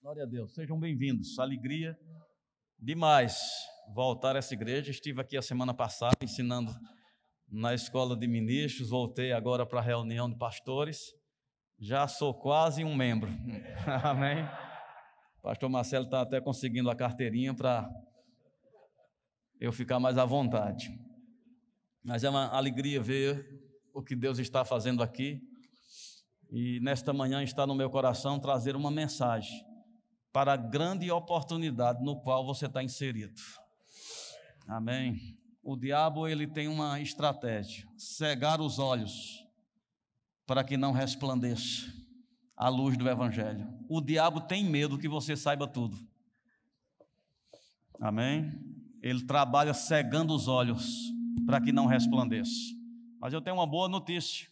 Glória a Deus, sejam bem-vindos. Alegria demais voltar a essa igreja. Estive aqui a semana passada ensinando na escola de ministros, voltei agora para a reunião de pastores. Já sou quase um membro. Amém? O pastor Marcelo está até conseguindo a carteirinha para eu ficar mais à vontade. Mas é uma alegria ver o que Deus está fazendo aqui. E nesta manhã está no meu coração trazer uma mensagem para a grande oportunidade no qual você está inserido. Amém? O diabo, ele tem uma estratégia: cegar os olhos para que não resplandeça a luz do evangelho. O diabo tem medo que você saiba tudo. Amém? Ele trabalha cegando os olhos para que não resplandeça. Mas eu tenho uma boa notícia: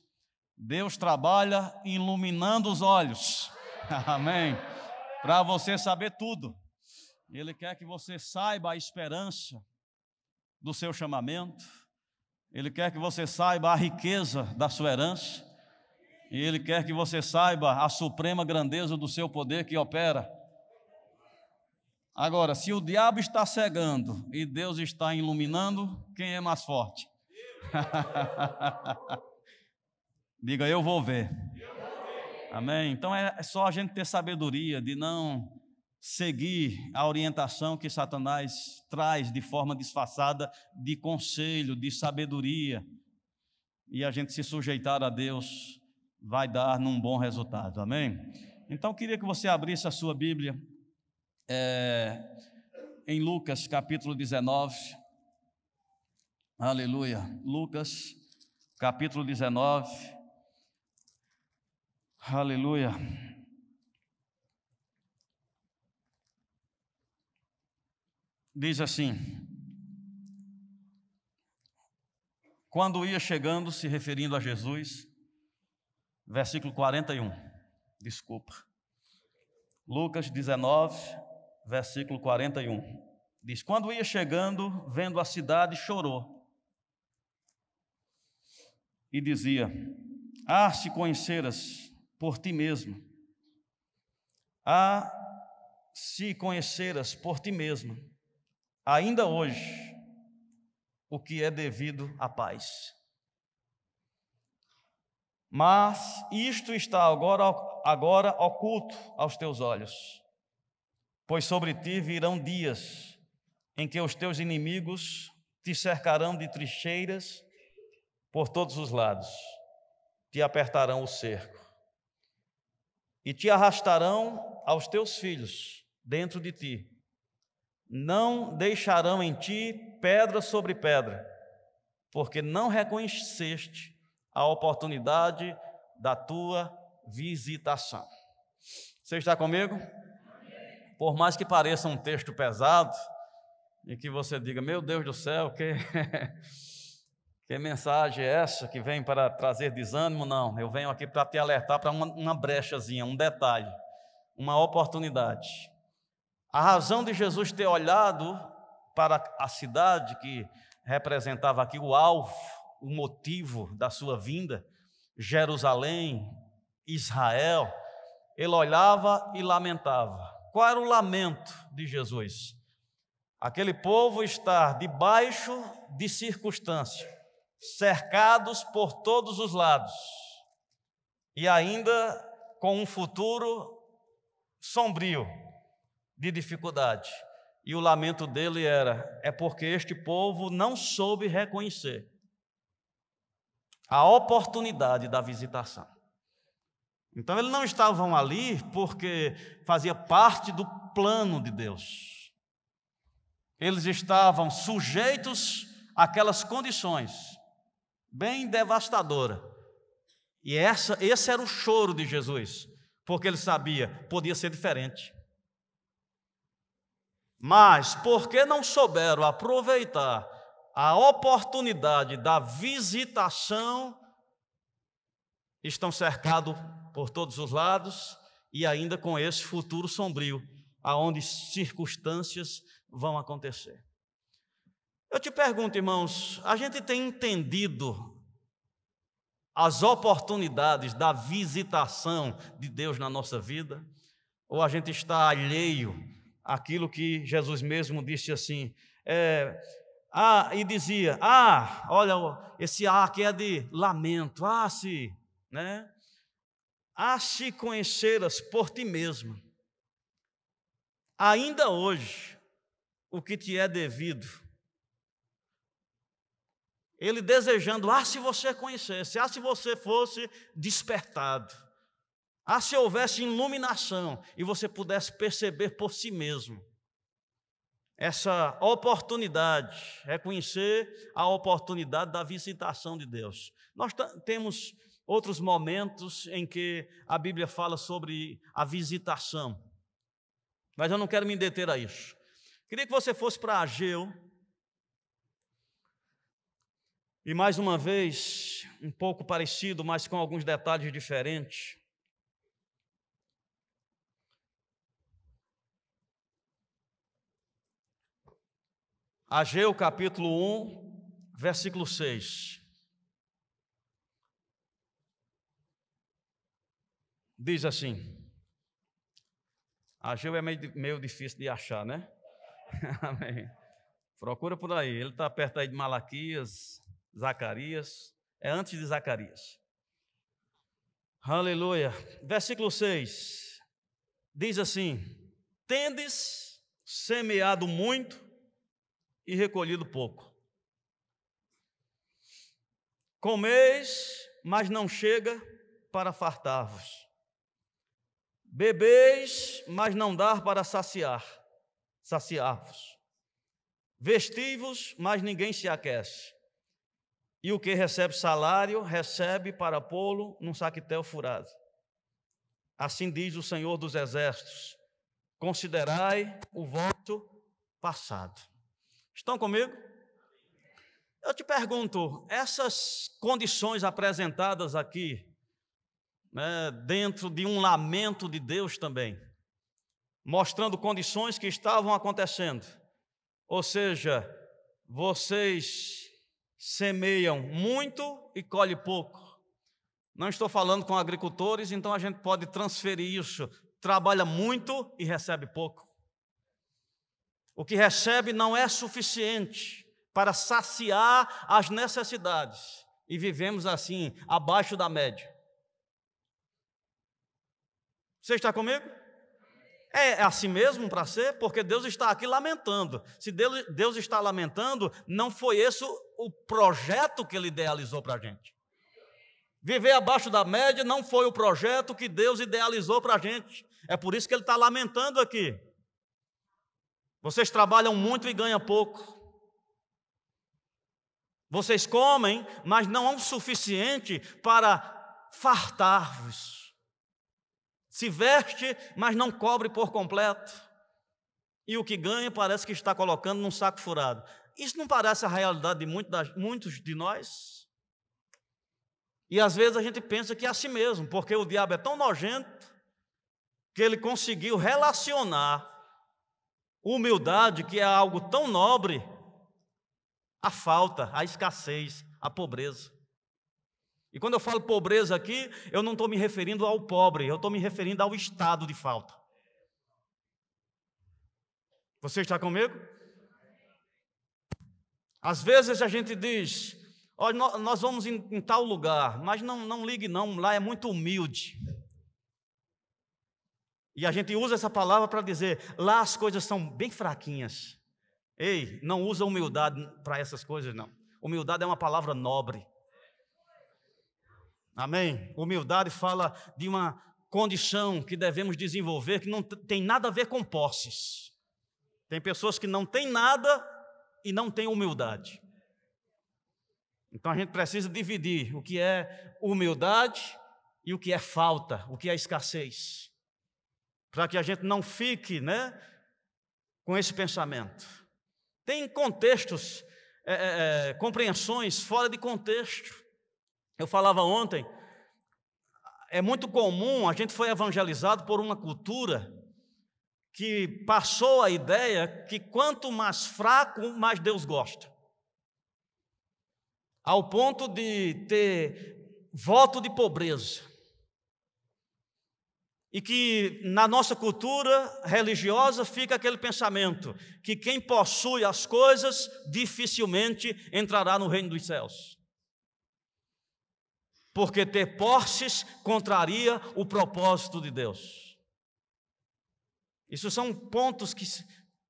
Deus trabalha iluminando os olhos. Amém? Para você saber tudo. Ele quer que você saiba a esperança do seu chamamento. Ele quer que você saiba a riqueza da sua herança. E Ele quer que você saiba a suprema grandeza do seu poder que opera. Agora, se o diabo está cegando e Deus está iluminando, quem é mais forte? Diga, eu vou ver. Amém? Então é só a gente ter sabedoria de não seguir a orientação que Satanás traz de forma disfarçada de conselho, de sabedoria, e a gente se sujeitar a Deus vai dar num bom resultado. Amém? Então queria que você abrisse a sua Bíblia em Lucas capítulo 19. Aleluia. Lucas capítulo 19. Aleluia. Diz assim: quando ia chegando, se referindo a Jesus, versículo 41, desculpa. Lucas 19, versículo 41. Diz: quando ia chegando, vendo a cidade, chorou e dizia: ah, se conheceras por ti mesmo, ah, se conheceras por ti mesmo, ainda hoje, o que é devido à paz. Mas isto está agora oculto aos teus olhos, pois sobre ti virão dias em que os teus inimigos te cercarão de trincheiras por todos os lados, te apertarão o cerco e te arrastarão aos teus filhos dentro de ti. Não deixarão em ti pedra sobre pedra, porque não reconheceste a oportunidade da tua visitação. Você está comigo? Por mais que pareça um texto pesado e que você diga: meu Deus do céu, que mensagem é essa que vem para trazer desânimo? Não, eu venho aqui para te alertar para uma brechazinha, um detalhe, uma oportunidade. A razão de Jesus ter olhado para a cidade que representava aqui o alvo, o motivo da sua vinda, Jerusalém, Israel, ele olhava e lamentava. Qual era o lamento de Jesus? Aquele povo estar debaixo de circunstância, cercados por todos os lados, e ainda com um futuro sombrio, de dificuldade. E o lamento dele é porque este povo não soube reconhecer a oportunidade da visitação. Então eles não estavam ali porque fazia parte do plano de Deus. Eles estavam sujeitos àquelas condições bem devastadora. E esse era o choro de Jesus, porque ele sabia, podia ser diferente. Mas, porque não souberam aproveitar a oportunidade da visitação, estão cercados por todos os lados e ainda com esse futuro sombrio, aonde circunstâncias vão acontecer. Eu te pergunto, irmãos, a gente tem entendido as oportunidades da visitação de Deus na nossa vida? Ou a gente está alheio àquilo que Jesus mesmo disse assim, e dizia, olha, esse aqui é de lamento, né? Se conheceras por ti mesmo, ainda hoje, o que te é devido. Ele desejando, se você conhecesse, se você fosse despertado, se houvesse iluminação e você pudesse perceber por si mesmo essa oportunidade, reconhecer a oportunidade da visitação de Deus. Nós temos outros momentos em que a Bíblia fala sobre a visitação, mas eu não quero me deter a isso. Queria que você fosse para Ageu, e mais uma vez, um pouco parecido, mas com alguns detalhes diferentes. Ageu capítulo 1, versículo 6. Diz assim, Ageu é meio difícil de achar, né? Amém. Procura por aí, ele está perto aí de Malaquias, Zacarias, é antes de Zacarias. Aleluia. Versículo 6, diz assim, tendes semeado muito e recolhido pouco. Comeis, mas não chega para fartar-vos. Bebeis, mas não dá para saciar-vos. Vestivos, mas ninguém se aquece. E o que recebe salário, recebe para pô-lo num saquetel furado. Assim diz o Senhor dos Exércitos, considerai o vosso passado. Estão comigo? Eu te pergunto, essas condições apresentadas aqui, né, dentro de um lamento de Deus também, mostrando condições que estavam acontecendo, ou seja, vocês semeiam muito e colhem pouco. Não estou falando com agricultores, então a gente pode transferir isso, trabalha muito e recebe pouco. O que recebe não é suficiente para saciar as necessidades, e vivemos assim, abaixo da média. Você está comigo? É assim mesmo para ser? Porque Deus está aqui lamentando. Se Deus está lamentando, não foi esse o projeto que Ele idealizou para a gente. Viver abaixo da média não foi o projeto que Deus idealizou para a gente. É por isso que Ele está lamentando aqui. Vocês trabalham muito e ganham pouco. Vocês comem, mas não é o suficiente para fartar-vos. Se veste, mas não cobre por completo. E o que ganha parece que está colocando num saco furado. Isso não parece a realidade de muitos de nós? E às vezes a gente pensa que é assim mesmo, porque o diabo é tão nojento que ele conseguiu relacionar humildade, que é algo tão nobre, a falta, a escassez, a pobreza. E quando eu falo pobreza aqui, eu não estou me referindo ao pobre, eu estou me referindo ao estado de falta. Você está comigo? Às vezes a gente diz, nós vamos em tal lugar, mas não ligue não, lá é muito humilde. E a gente usa essa palavra para dizer, lá as coisas são bem fraquinhas. Ei, não usa humildade para essas coisas, não. Humildade é uma palavra nobre. Amém? Humildade fala de uma condição que devemos desenvolver que não tem nada a ver com posses. Tem pessoas que não têm nada e não têm humildade. Então a gente precisa dividir o que é humildade e o que é falta, o que é escassez. Para que a gente não fique, né, com esse pensamento. Tem contextos, compreensões fora de contexto. Eu falava ontem, é muito comum, a gente foi evangelizado por uma cultura que passou a ideia que quanto mais fraco, mais Deus gosta. Ao ponto de ter voto de pobreza. E que na nossa cultura religiosa fica aquele pensamento que quem possui as coisas dificilmente entrará no reino dos céus. Porque ter posses contraria o propósito de Deus. Isso são pontos que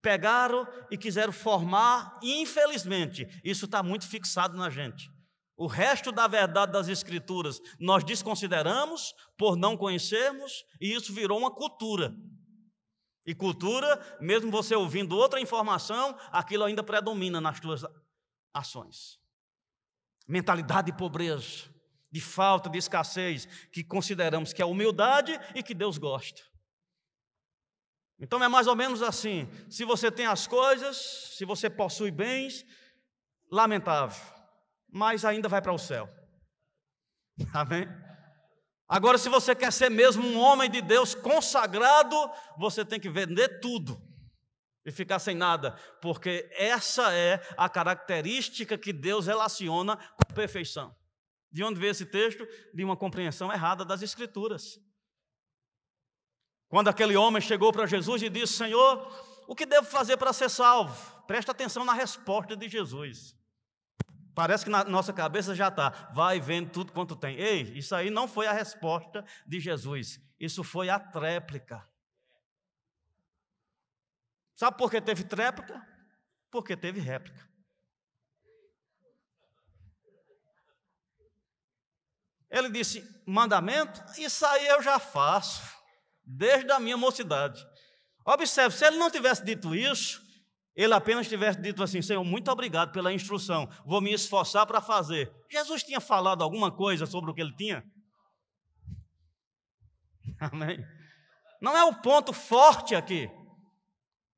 pegaram e quiseram formar, e infelizmente, isso está muito fixado na gente. O resto da verdade das Escrituras nós desconsideramos por não conhecermos, e isso virou uma cultura. E cultura, mesmo você ouvindo outra informação, aquilo ainda predomina nas tuas ações. Mentalidade de pobreza, de falta, de escassez, que consideramos que é humildade e que Deus gosta. Então é mais ou menos assim: se você tem as coisas, se você possui bens, lamentável, mas ainda vai para o céu. Amém? Agora, se você quer ser mesmo um homem de Deus consagrado, você tem que vender tudo e ficar sem nada, porque essa é a característica que Deus relaciona com a perfeição. De onde veio esse texto? De uma compreensão errada das Escrituras. Quando aquele homem chegou para Jesus e disse: Senhor, o que devo fazer para ser salvo? Presta atenção na resposta de Jesus. Parece que na nossa cabeça já está: vai vendo tudo quanto tem. Ei, isso aí não foi a resposta de Jesus, isso foi a tréplica. Sabe por que teve tréplica? Porque teve réplica. Ele disse: mandamento? Isso aí eu já faço desde a minha mocidade. Observe, se ele não tivesse dito isso, ele apenas tivesse dito assim: Senhor, muito obrigado pela instrução, vou me esforçar para fazer. Jesus tinha falado alguma coisa sobre o que ele tinha? Amém? Não é o ponto forte aqui.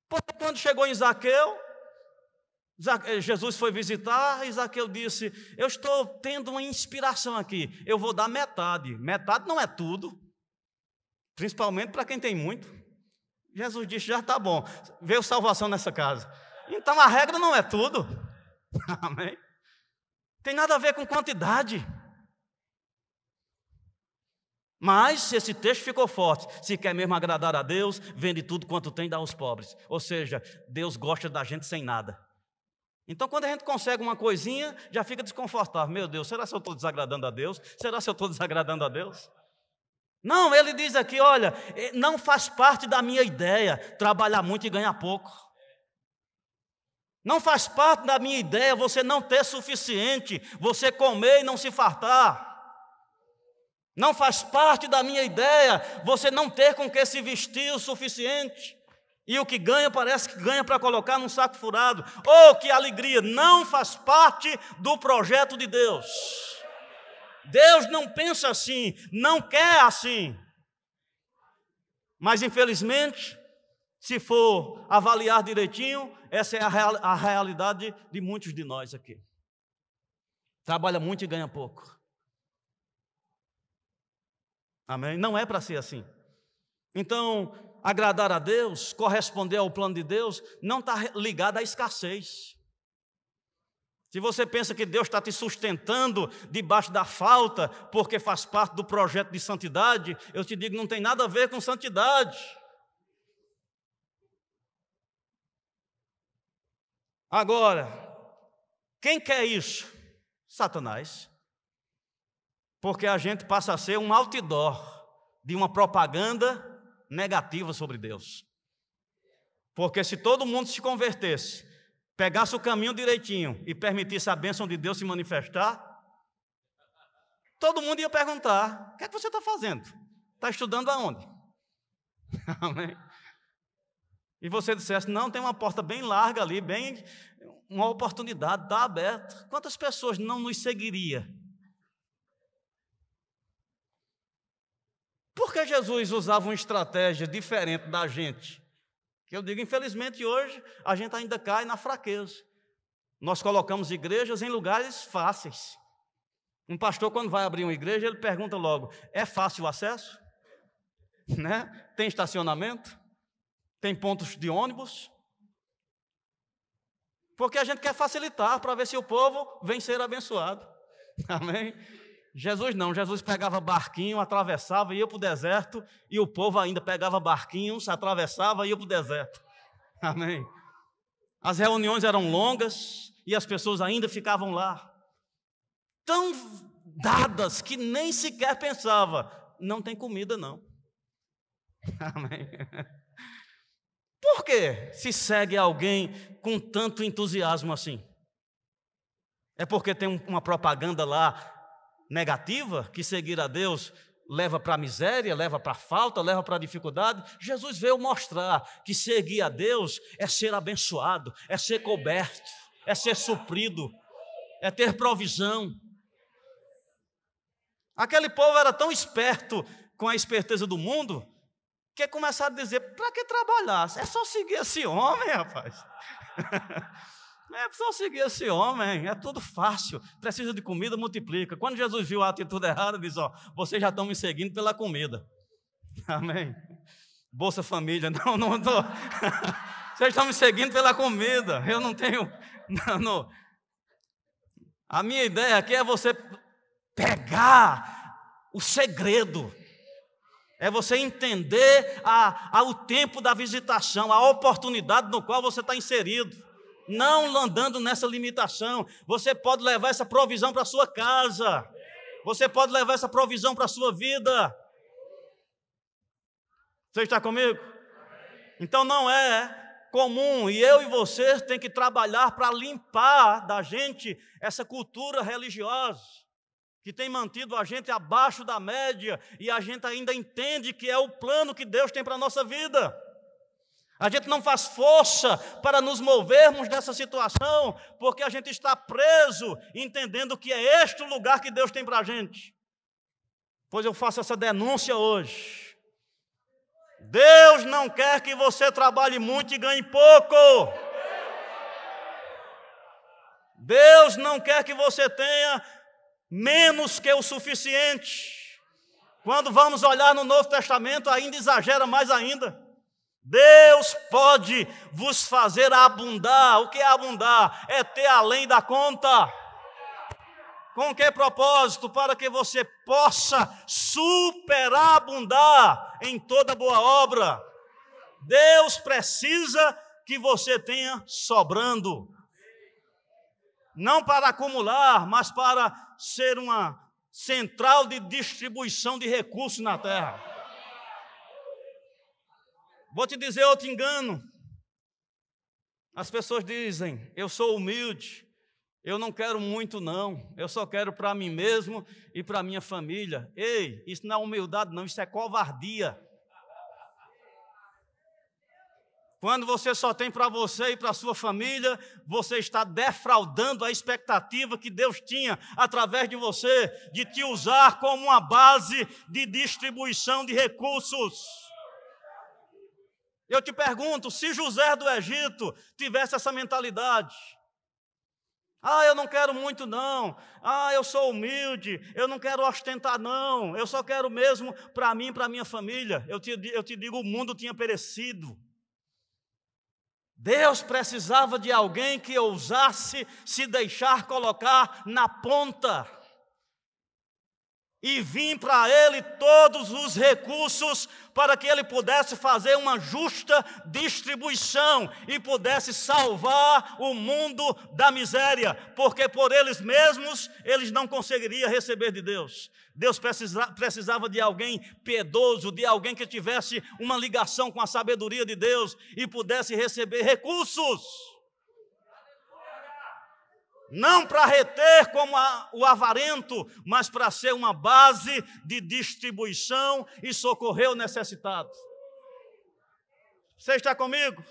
Porque quando chegou em Zaqueu, Jesus foi visitar e Zaqueu disse: eu estou tendo uma inspiração aqui, eu vou dar metade. Metade não é tudo, principalmente para quem tem muito. Jesus disse: já está bom, veio salvação nessa casa. Então a regra não é tudo. Amém? Tem nada a ver com quantidade. Mas esse texto ficou forte: se quer mesmo agradar a Deus, vende tudo quanto tem e dá aos pobres. Ou seja, Deus gosta da gente sem nada. Então, quando a gente consegue uma coisinha, já fica desconfortável. Meu Deus, será que eu estou desagradando a Deus? Será que eu estou desagradando a Deus? Não, ele diz aqui: olha, não faz parte da minha ideia trabalhar muito e ganhar pouco. Não faz parte da minha ideia você não ter suficiente, você comer e não se fartar. Não faz parte da minha ideia você não ter com que se vestir o suficiente. E o que ganha, parece que ganha para colocar num saco furado. Oh, que alegria! Não faz parte do projeto de Deus. Deus não pensa assim, não quer assim. Mas, infelizmente, se for avaliar direitinho, essa é a realidade de muitos de nós aqui. Trabalha muito e ganha pouco. Amém? Não é para ser assim. Então, agradar a Deus, corresponder ao plano de Deus, não está ligado à escassez. Se você pensa que Deus está te sustentando debaixo da falta, porque faz parte do projeto de santidade, eu te digo, não tem nada a ver com santidade. Agora, quem quer isso? Satanás. Porque a gente passa a ser um outdoor de uma propaganda negativa sobre Deus. Porque se todo mundo se convertesse, pegasse o caminho direitinho e permitisse a bênção de Deus se manifestar, todo mundo ia perguntar: o que é que você está fazendo? Está estudando aonde? Amém? E você dissesse: não, tem uma porta bem larga ali, bem, uma oportunidade, está aberta. Quantas pessoas não nos seguiria? Por que Jesus usava uma estratégia diferente da gente? Que eu digo, infelizmente, hoje a gente ainda cai na fraqueza. Nós colocamos igrejas em lugares fáceis. Um pastor, quando vai abrir uma igreja, ele pergunta logo: é fácil o acesso? Né? Tem estacionamento? Tem pontos de ônibus? Porque a gente quer facilitar para ver se o povo vem ser abençoado. Amém? Jesus não, Jesus pegava barquinho, atravessava, ia para o deserto, e o povo ainda pegava barquinhos, atravessava e ia para o deserto. Amém. As reuniões eram longas e as pessoas ainda ficavam lá, tão dadas que nem sequer pensava, não tem comida não. Amém. Por que se segue alguém com tanto entusiasmo assim? É porque tem uma propaganda lá negativa, que seguir a Deus leva para a miséria, leva para a falta, leva para a dificuldade? Jesus veio mostrar que seguir a Deus é ser abençoado, é ser coberto, é ser suprido, é ter provisão. Aquele povo era tão esperto com a esperteza do mundo, que começaram a dizer, para que trabalhar? É só seguir esse homem, rapaz. É só seguir esse homem, é tudo fácil. Precisa de comida, multiplica. Quando Jesus viu a atitude errada, ele disse, vocês já estão me seguindo pela comida. Amém. Bolsa Família, não estou. Vocês estão me seguindo pela comida. Eu não tenho. Não. A minha ideia aqui é você pegar o segredo. É você entender o tempo da visitação, a oportunidade no qual você está inserido. Não andando nessa limitação. Você pode levar essa provisão para a sua casa. Você pode levar essa provisão para a sua vida. Você está comigo? Então não é comum, e eu e você tem que trabalhar para limpar da gente essa cultura religiosa, que tem mantido a gente abaixo da média, e a gente ainda entende que é o plano que Deus tem para a nossa vida. A gente não faz força para nos movermos dessa situação, porque a gente está preso, entendendo que é este o lugar que Deus tem para a gente. Pois eu faço essa denúncia hoje. Deus não quer que você trabalhe muito e ganhe pouco. Deus não quer que você tenha menos que o suficiente. Quando vamos olhar no Novo Testamento, ainda exagera mais ainda. Deus pode vos fazer abundar. O que é abundar? É ter além da conta. Com que propósito? Para que você possa superabundar em toda boa obra. Deus precisa que você tenha sobrando. Não para acumular, mas para ser uma central de distribuição de recursos na terra. Vou te dizer outro engano. As pessoas dizem, eu sou humilde, eu não quero muito não, eu só quero para mim mesmo e para minha família. Ei, isso não é humildade não, isso é covardia. Quando você só tem para você e para a sua família, você está defraudando a expectativa que Deus tinha através de você, de te usar como uma base de distribuição de recursos. Eu te pergunto, se José do Egito tivesse essa mentalidade, eu não quero muito não, eu sou humilde, eu não quero ostentar não, eu só quero mesmo para mim e para minha família, eu te digo, o mundo tinha perecido. Deus precisava de alguém que ousasse se deixar colocar na ponta e vir para ele todos os recursos para que ele pudesse fazer uma justa distribuição e pudesse salvar o mundo da miséria, porque por eles mesmos eles não conseguiriam receber de Deus. Deus precisava de alguém piedoso, de alguém que tivesse uma ligação com a sabedoria de Deus e pudesse receber recursos. Não para reter como o avarento, mas para ser uma base de distribuição e socorrer o necessitado. Você está comigo?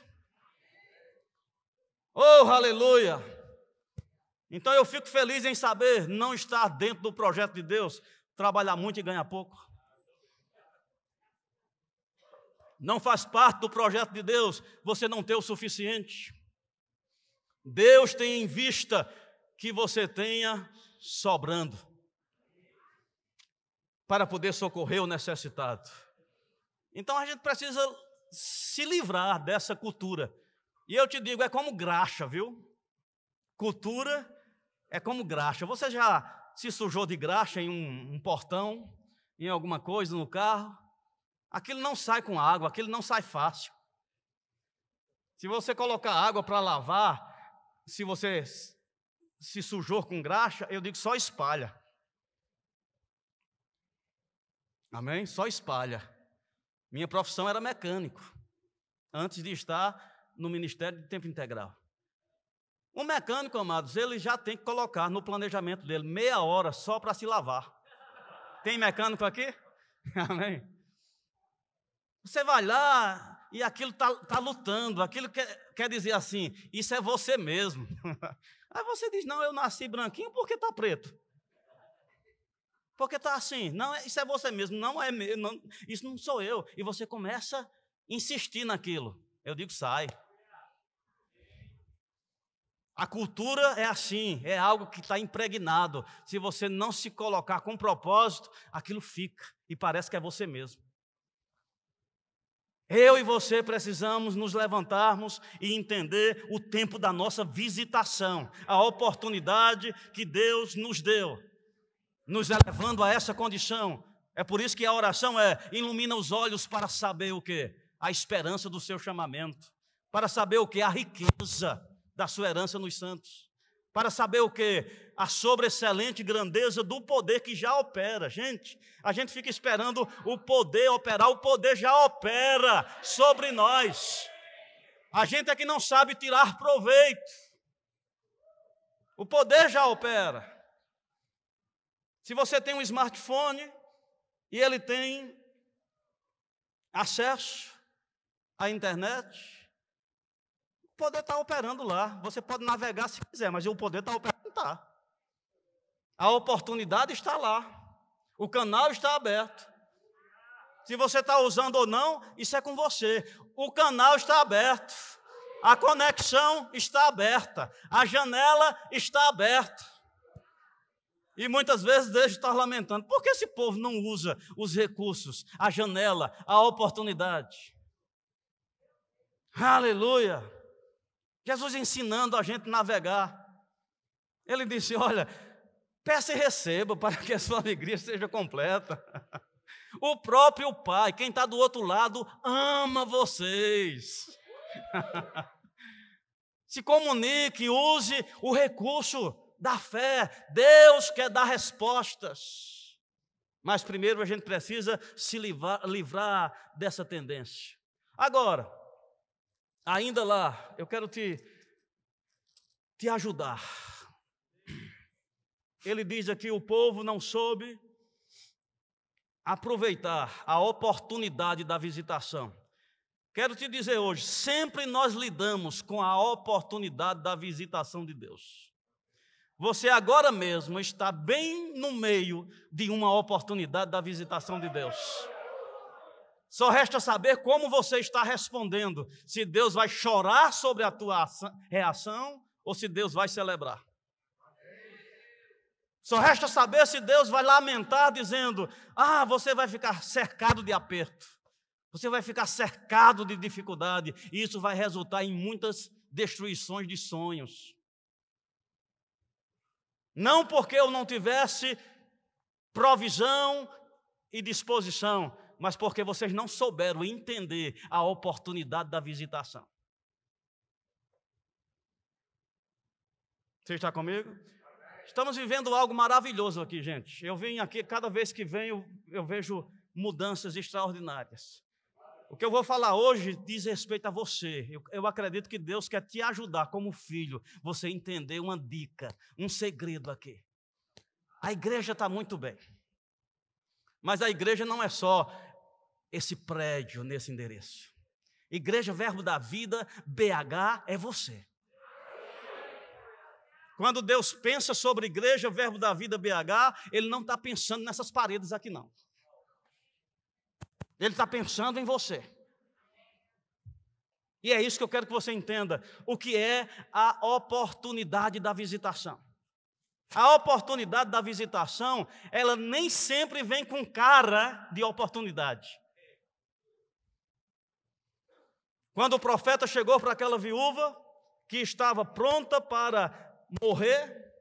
Oh, aleluia! Então eu fico feliz em saber não estar dentro do projeto de Deus, trabalhar muito e ganhar pouco. Não faz parte do projeto de Deus você não ter o suficiente. Deus tem em vista que você tenha sobrando para poder socorrer o necessitado. Então a gente precisa se livrar dessa cultura. E eu te digo, é como graxa, viu? Cultura é como graxa. Você já se sujou de graxa em um portão, em alguma coisa no carro, aquilo não sai com água, aquilo não sai fácil. Se você colocar água para lavar, se você se sujou com graxa, eu digo só espalha. Amém? Só espalha. Minha profissão era mecânico, antes de estar no ministério de tempo integral. Um mecânico, amados, ele já tem que colocar no planejamento dele meia hora só para se lavar. Tem mecânico aqui? Amém? Você vai lá e aquilo está lutando, aquilo quer dizer assim, isso é você mesmo. Aí você diz, não, eu nasci branquinho porque está preto. Porque está assim, não, isso é você mesmo, não é mesmo, isso não sou eu. E você começa a insistir naquilo. Eu digo, sai. A cultura é assim, é algo que está impregnado. Se você não se colocar com propósito, aquilo fica e parece que é você mesmo. Eu e você precisamos nos levantarmos e entender o tempo da nossa visitação, a oportunidade que Deus nos deu, nos elevando a essa condição. É por isso que a oração ilumina os olhos para saber o quê? A esperança do seu chamamento, para saber o quê? A riqueza da sua herança nos santos, para saber o quê? A sobreexcelente grandeza do poder que já opera. Gente, a gente fica esperando o poder operar, o poder já opera sobre nós. A gente é que não sabe tirar proveito. O poder já opera. Se você tem um smartphone e ele tem acesso à internet, o poder está operando lá. Você pode navegar se quiser, mas o poder está operando, está. A oportunidade está lá. O canal está aberto. Se você está usando ou não, isso é com você. O canal está aberto. A conexão está aberta. A janela está aberta. E muitas vezes deixa de estar lamentando. Por que esse povo não usa os recursos, a janela, a oportunidade? Aleluia! Jesus ensinando a gente a navegar. Ele disse, olha, peça e receba para que a sua alegria seja completa. O próprio Pai, quem está do outro lado, ama vocês. Se comunique, use o recurso da fé. Deus quer dar respostas. Mas primeiro a gente precisa se livrar dessa tendência. Agora, ainda lá, eu quero te ajudar. Ele diz aqui, o povo não soube aproveitar a oportunidade da visitação. Quero te dizer hoje, sempre nós lidamos com a oportunidade da visitação de Deus. Você agora mesmo está bem no meio de uma oportunidade da visitação de Deus. Só resta saber como você está respondendo, se Deus vai chorar sobre a tua reação ou se Deus vai celebrar. Só resta saber se Deus vai lamentar dizendo, você vai ficar cercado de aperto, você vai ficar cercado de dificuldade, e isso vai resultar em muitas destruições de sonhos. Não porque eu não tivesse provisão e disposição, mas porque vocês não souberam entender a oportunidade da visitação. Você está comigo? Estamos vivendo algo maravilhoso aqui, gente. Eu venho aqui, cada vez que venho, eu vejo mudanças extraordinárias. O que eu vou falar hoje diz respeito a você. Eu acredito que Deus quer te ajudar como filho, você entender uma dica, um segredo aqui. A igreja está muito bem, mas a igreja não é só esse prédio nesse endereço. Igreja Verbo da Vida, BH, é você. Quando Deus pensa sobre Igreja Verbo da Vida BH, Ele não está pensando nessas paredes aqui não. Ele está pensando em você. E é isso que eu quero que você entenda, o que é a oportunidade da visitação. A oportunidade da visitação, ela nem sempre vem com cara de oportunidade. Quando o profeta chegou para aquela viúva, que estava pronta para morrer,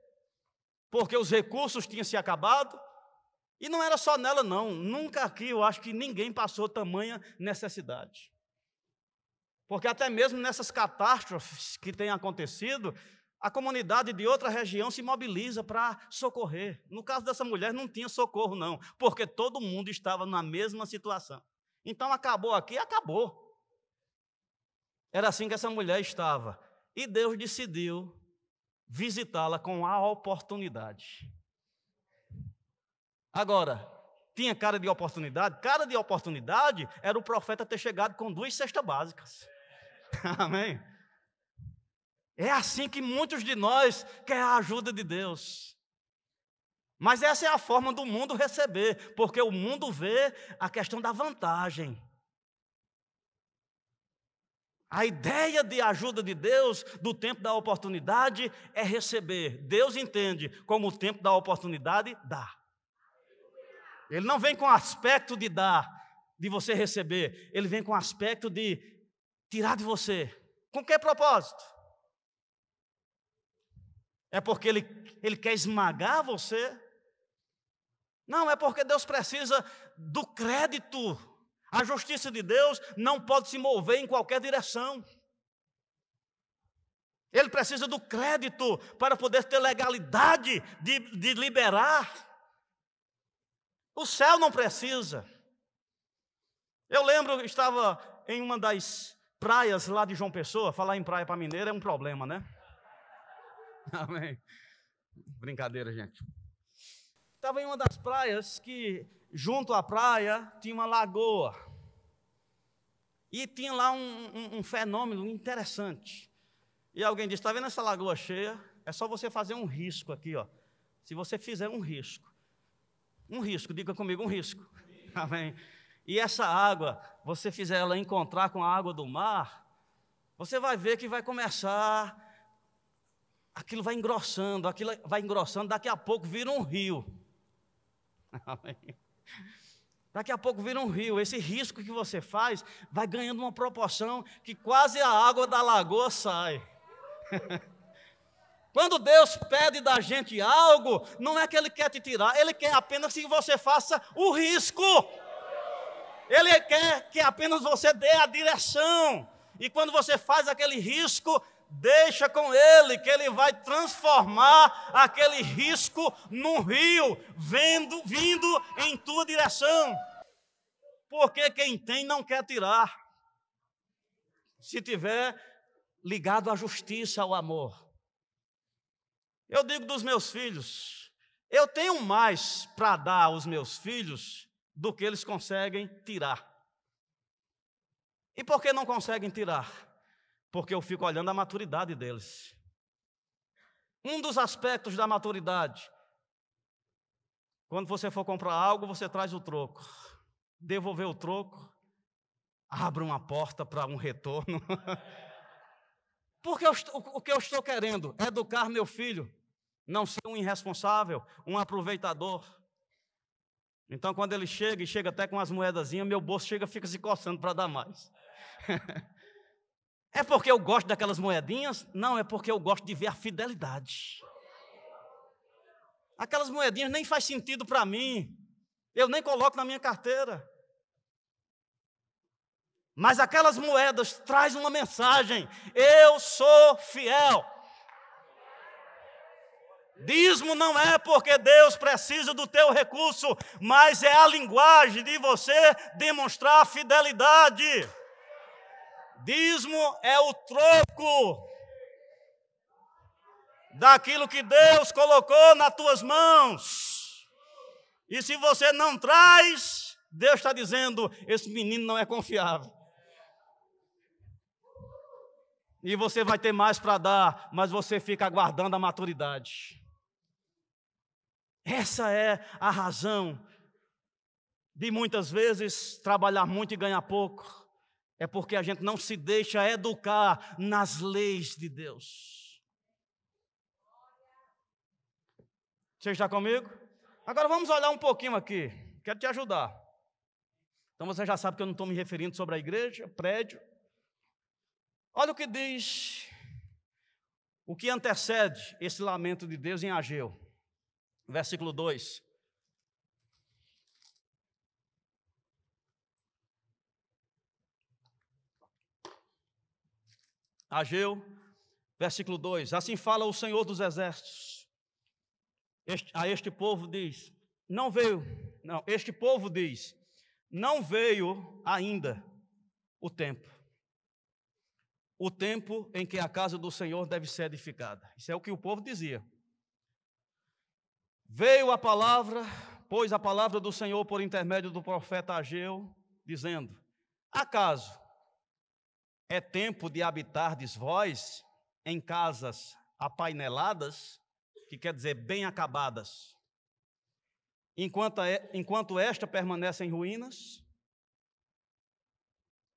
porque os recursos tinham se acabado, e não era só nela não, nunca aqui eu acho que ninguém passou tamanha necessidade. Porque até mesmo nessas catástrofes que têm acontecido, a comunidade de outra região se mobiliza para socorrer. No caso dessa mulher não tinha socorro não, porque todo mundo estava na mesma situação. Então acabou aqui, acabou. Era assim que essa mulher estava. E Deus decidiu visitá-la com a oportunidade. Agora, tinha cara de oportunidade? Cara de oportunidade era o profeta ter chegado com 2 cestas básicas. Amém? É assim que muitos de nós querem a ajuda de Deus. Mas essa é a forma do mundo receber, porque o mundo vê a questão da vantagem. A ideia de ajuda de Deus, do tempo da oportunidade, é receber. Deus entende como o tempo da oportunidade dá. Ele não vem com aspecto de dar, de você receber. Ele vem com aspecto de tirar de você. Com que propósito? É porque ele quer esmagar você? Não, é porque Deus precisa do crédito. A justiça de Deus não pode se mover em qualquer direção. Ele precisa do crédito para poder ter legalidade de liberar. O céu não precisa. Eu lembro, estava em uma das praias lá de João Pessoa. Falar em praia para mineiro é um problema, né? Amém. Brincadeira, gente. Estava em uma das praias que, junto à praia, tinha uma lagoa. E tinha lá um fenômeno interessante. E alguém disse, está vendo essa lagoa cheia? É só você fazer um risco aqui, ó. Se você fizer um risco, diga comigo, um risco. Amém. E essa água, você fizer ela encontrar com a água do mar, você vai ver que vai começar, aquilo vai engrossando, daqui a pouco vira um rio. Amém. Daqui a pouco vira um rio. Esse risco que você faz vai ganhando uma proporção que quase a água da lagoa sai. Quando Deus pede da gente algo, não é que Ele quer te tirar, Ele quer apenas que você faça o risco. Ele quer que apenas você dê a direção. E quando você faz aquele risco, deixa com Ele, que Ele vai transformar aquele risco num rio, vindo em tua direção. Porque quem tem não quer tirar. Se tiver ligado à justiça, ao amor. Eu digo dos meus filhos, eu tenho mais para dar aos meus filhos do que eles conseguem tirar. E por que não conseguem tirar? Porque eu fico olhando a maturidade deles. Um dos aspectos da maturidade, quando você for comprar algo, você traz o troco. Devolver o troco, abre uma porta para um retorno. Porque o que eu estou querendo é educar meu filho, não ser um irresponsável, um aproveitador. Então, quando ele chega, e chega até com as moedazinhas, meu bolso fica se coçando para dar mais. É porque eu gosto daquelas moedinhas? Não, é porque eu gosto de ver a fidelidade. Aquelas moedinhas nem faz sentido para mim. Eu nem coloco na minha carteira. Mas aquelas moedas trazem uma mensagem. Eu sou fiel. Dízimo não é porque Deus precisa do teu recurso, mas é a linguagem de você demonstrar fidelidade. Dízimo é o troco daquilo que Deus colocou nas tuas mãos. E se você não traz, Deus está dizendo, esse menino não é confiável. E você vai ter mais para dar, mas você fica aguardando a maturidade. Essa é a razão de muitas vezes trabalhar muito e ganhar pouco. É porque a gente não se deixa educar nas leis de Deus. Você está comigo? Agora vamos olhar um pouquinho aqui. Quero te ajudar. Então você já sabe que eu não estou me referindo sobre a igreja, prédio. Olha o que diz, o que antecede esse lamento de Deus em Ageu. versículo 2. Ageu, versículo 2. Assim fala o Senhor dos Exércitos. Este povo diz, este povo diz, não veio ainda o tempo em que a casa do Senhor deve ser edificada. Isso é o que o povo dizia. Veio a palavra, pois a palavra do Senhor por intermédio do profeta Ageu, dizendo, acaso é tempo de habitardes vós em casas apaineladas, que quer dizer bem acabadas, enquanto esta permanece em ruínas?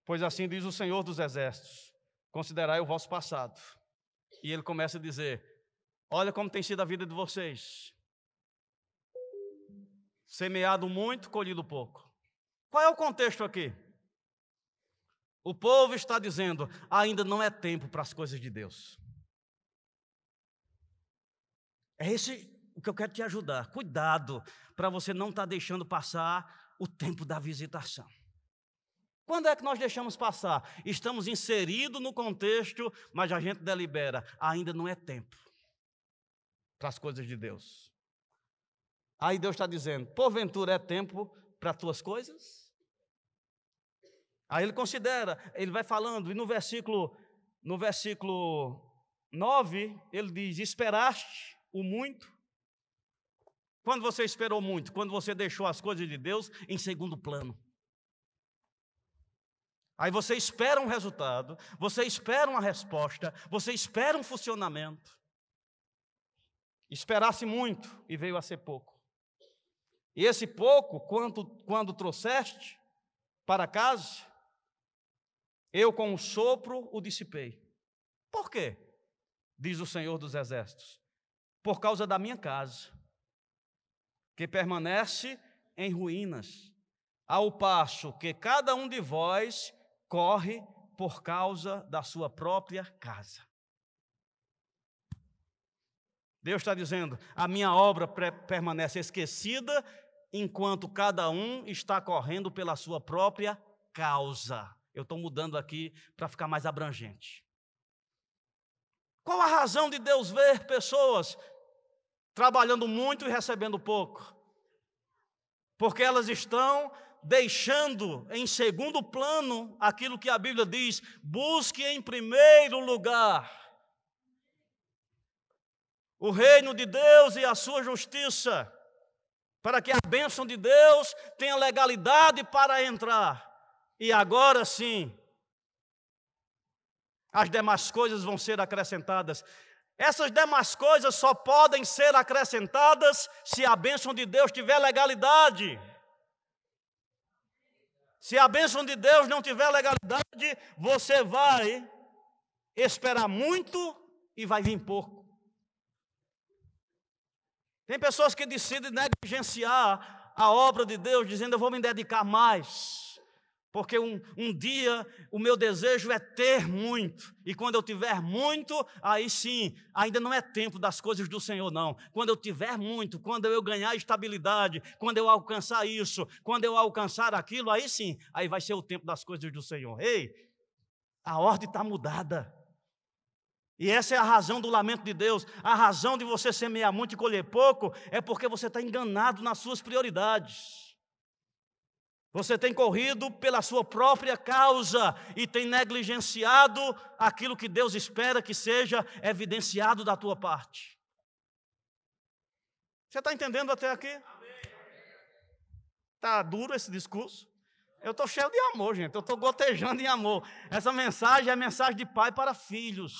Pois assim diz o Senhor dos Exércitos, considerai o vosso passado. E ele começa a dizer, olha como tem sido a vida de vocês. Semeado muito, colhido pouco. Qual é o contexto aqui? O povo está dizendo, ainda não é tempo para as coisas de Deus. É esse o que eu quero te ajudar. Cuidado para você não estar deixando passar o tempo da visitação. Quando é que nós deixamos passar? Estamos inseridos no contexto, mas a gente delibera, ainda não é tempo para as coisas de Deus. Aí Deus está dizendo, porventura é tempo para as tuas coisas? Aí ele considera, ele vai falando, e no versículo 9, ele diz, esperaste o muito? Quando você esperou muito? Quando você deixou as coisas de Deus em segundo plano. Aí você espera um resultado, você espera uma resposta, você espera um funcionamento. Esperasse muito e veio a ser pouco. E esse pouco, quando trouxeste para casa, eu com um sopro o dissipei. Por quê? Diz o Senhor dos Exércitos. Por causa da minha casa, que permanece em ruínas, ao passo que cada um de vós corre por causa da sua própria casa. Deus está dizendo, a minha obra permanece esquecida, enquanto cada um está correndo pela sua própria causa. Eu estou mudando aqui para ficar mais abrangente. Qual a razão de Deus ver pessoas trabalhando muito e recebendo pouco? Porque elas estão deixando em segundo plano aquilo que a Bíblia diz, busque em primeiro lugar o reino de Deus e a sua justiça, para que a bênção de Deus tenha legalidade para entrar. E agora sim, as demais coisas vão ser acrescentadas. Essas demais coisas só podem ser acrescentadas se a bênção de Deus tiver legalidade. Se a bênção de Deus não tiver legalidade, você vai esperar muito e vai vir pouco. Tem pessoas que decidem negligenciar a obra de Deus, dizendo, eu vou me dedicar mais, porque um dia o meu desejo é ter muito, e quando eu tiver muito, aí sim, ainda não é tempo das coisas do Senhor não. Quando eu tiver muito, quando eu ganhar estabilidade, quando eu alcançar isso, quando eu alcançar aquilo, aí sim, aí vai ser o tempo das coisas do Senhor. Ei, a ordem está mudada. E essa é a razão do lamento de Deus. A razão de você semear muito e colher pouco é porque você está enganado nas suas prioridades. Você tem corrido pela sua própria causa e tem negligenciado aquilo que Deus espera que seja evidenciado da tua parte. Você está entendendo até aqui? Está duro esse discurso? Eu estou cheio de amor, gente. Eu estou gotejando em amor. Essa mensagem é a mensagem de pai para filhos.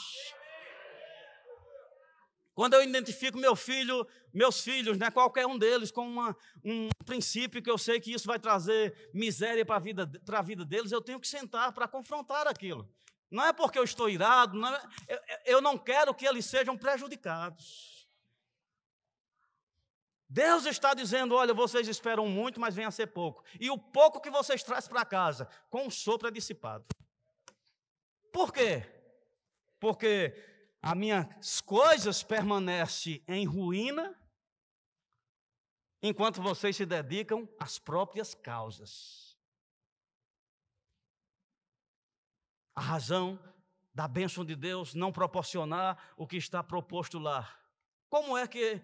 Quando eu identifico meus filhos, né, qualquer um deles, com um princípio que eu sei que isso vai trazer miséria para a vida deles, eu tenho que sentar para confrontar aquilo. Não é porque eu estou irado, eu não quero que eles sejam prejudicados. Deus está dizendo, olha, vocês esperam muito, mas venha a ser pouco. E o pouco que vocês trazem para casa, com um sopro é dissipado. Por quê? Porque as minhas coisas permanecem em ruína, enquanto vocês se dedicam às próprias causas. A razão da bênção de Deus não proporcionar o que está proposto lá. Como é que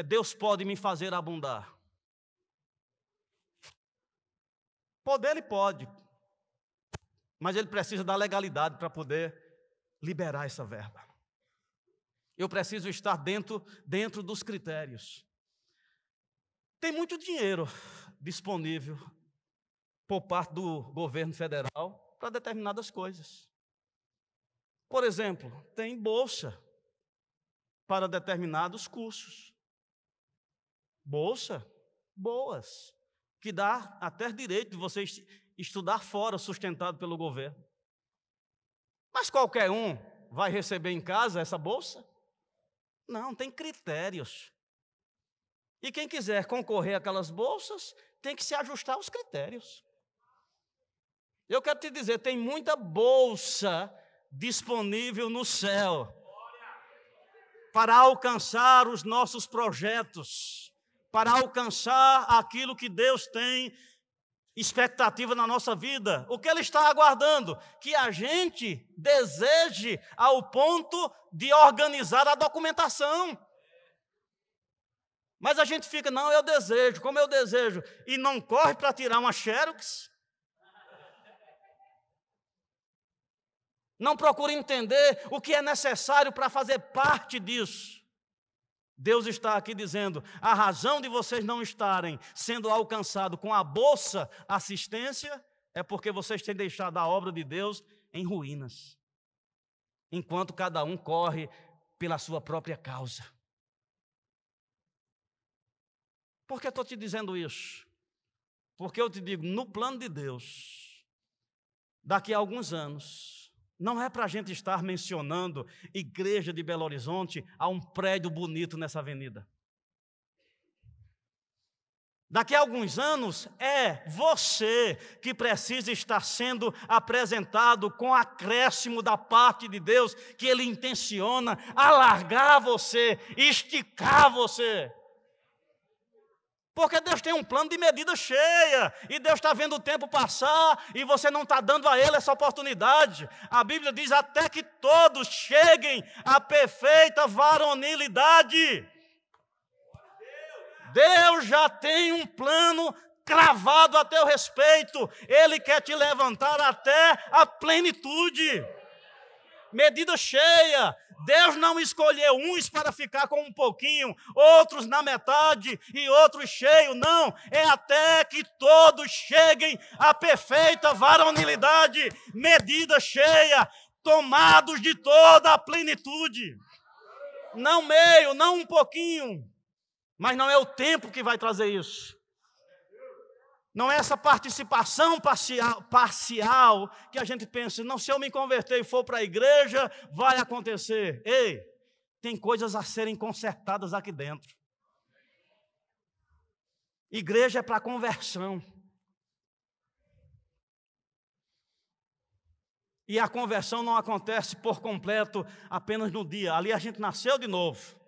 Deus pode me fazer abundar? Poder Ele pode, mas Ele precisa da legalidade para poder liberar essa verba. Eu preciso estar dentro dos critérios. Tem muito dinheiro disponível por parte do governo federal para determinadas coisas. Por exemplo, tem bolsa para determinados cursos. Bolsa, boas, que dá até direito de você estudar fora, sustentado pelo governo. Mas qualquer um vai receber em casa essa bolsa? Não, tem critérios. E quem quiser concorrer àquelas bolsas, tem que se ajustar aos critérios. Eu quero te dizer, tem muita bolsa disponível no céu para alcançar os nossos projetos, para alcançar aquilo que Deus tem expectativa na nossa vida. O que Ele está aguardando? Que a gente deseje ao ponto de organizar a documentação. Mas a gente fica, não, eu desejo, como eu desejo, e não corre para tirar uma xerox. Não procura entender o que é necessário para fazer parte disso. Deus está aqui dizendo, a razão de vocês não estarem sendo alcançados com a bolsa assistência é porque vocês têm deixado a obra de Deus em ruínas, enquanto cada um corre pela sua própria causa. Por que estou te dizendo isso? Porque eu te digo, no plano de Deus, daqui a alguns anos, não é para a gente estar mencionando igreja de Belo Horizonte a um prédio bonito nessa avenida. Daqui a alguns anos, é você que precisa estar sendo apresentado com acréscimo da parte de Deus, que Ele intenciona alargar você, esticar você. Porque Deus tem um plano de medida cheia, e Deus está vendo o tempo passar, e você não está dando a Ele essa oportunidade. A Bíblia diz até que todos cheguem à perfeita varonilidade. Deus já tem um plano cravado a teu respeito, Ele quer te levantar até a plenitude. Medida cheia. Deus não escolheu uns para ficar com um pouquinho, outros na metade e outros cheios, não. É até que todos cheguem à perfeita varonilidade, medida cheia, tomados de toda a plenitude. Não meio, não um pouquinho, mas não é o tempo que vai trazer isso. Não é essa participação parcial que a gente pensa, não, se eu me converter e for para a igreja, vai acontecer. Ei, tem coisas a serem consertadas aqui dentro. Igreja é para conversão. E a conversão não acontece por completo apenas no dia. Ali a gente nasceu de novo.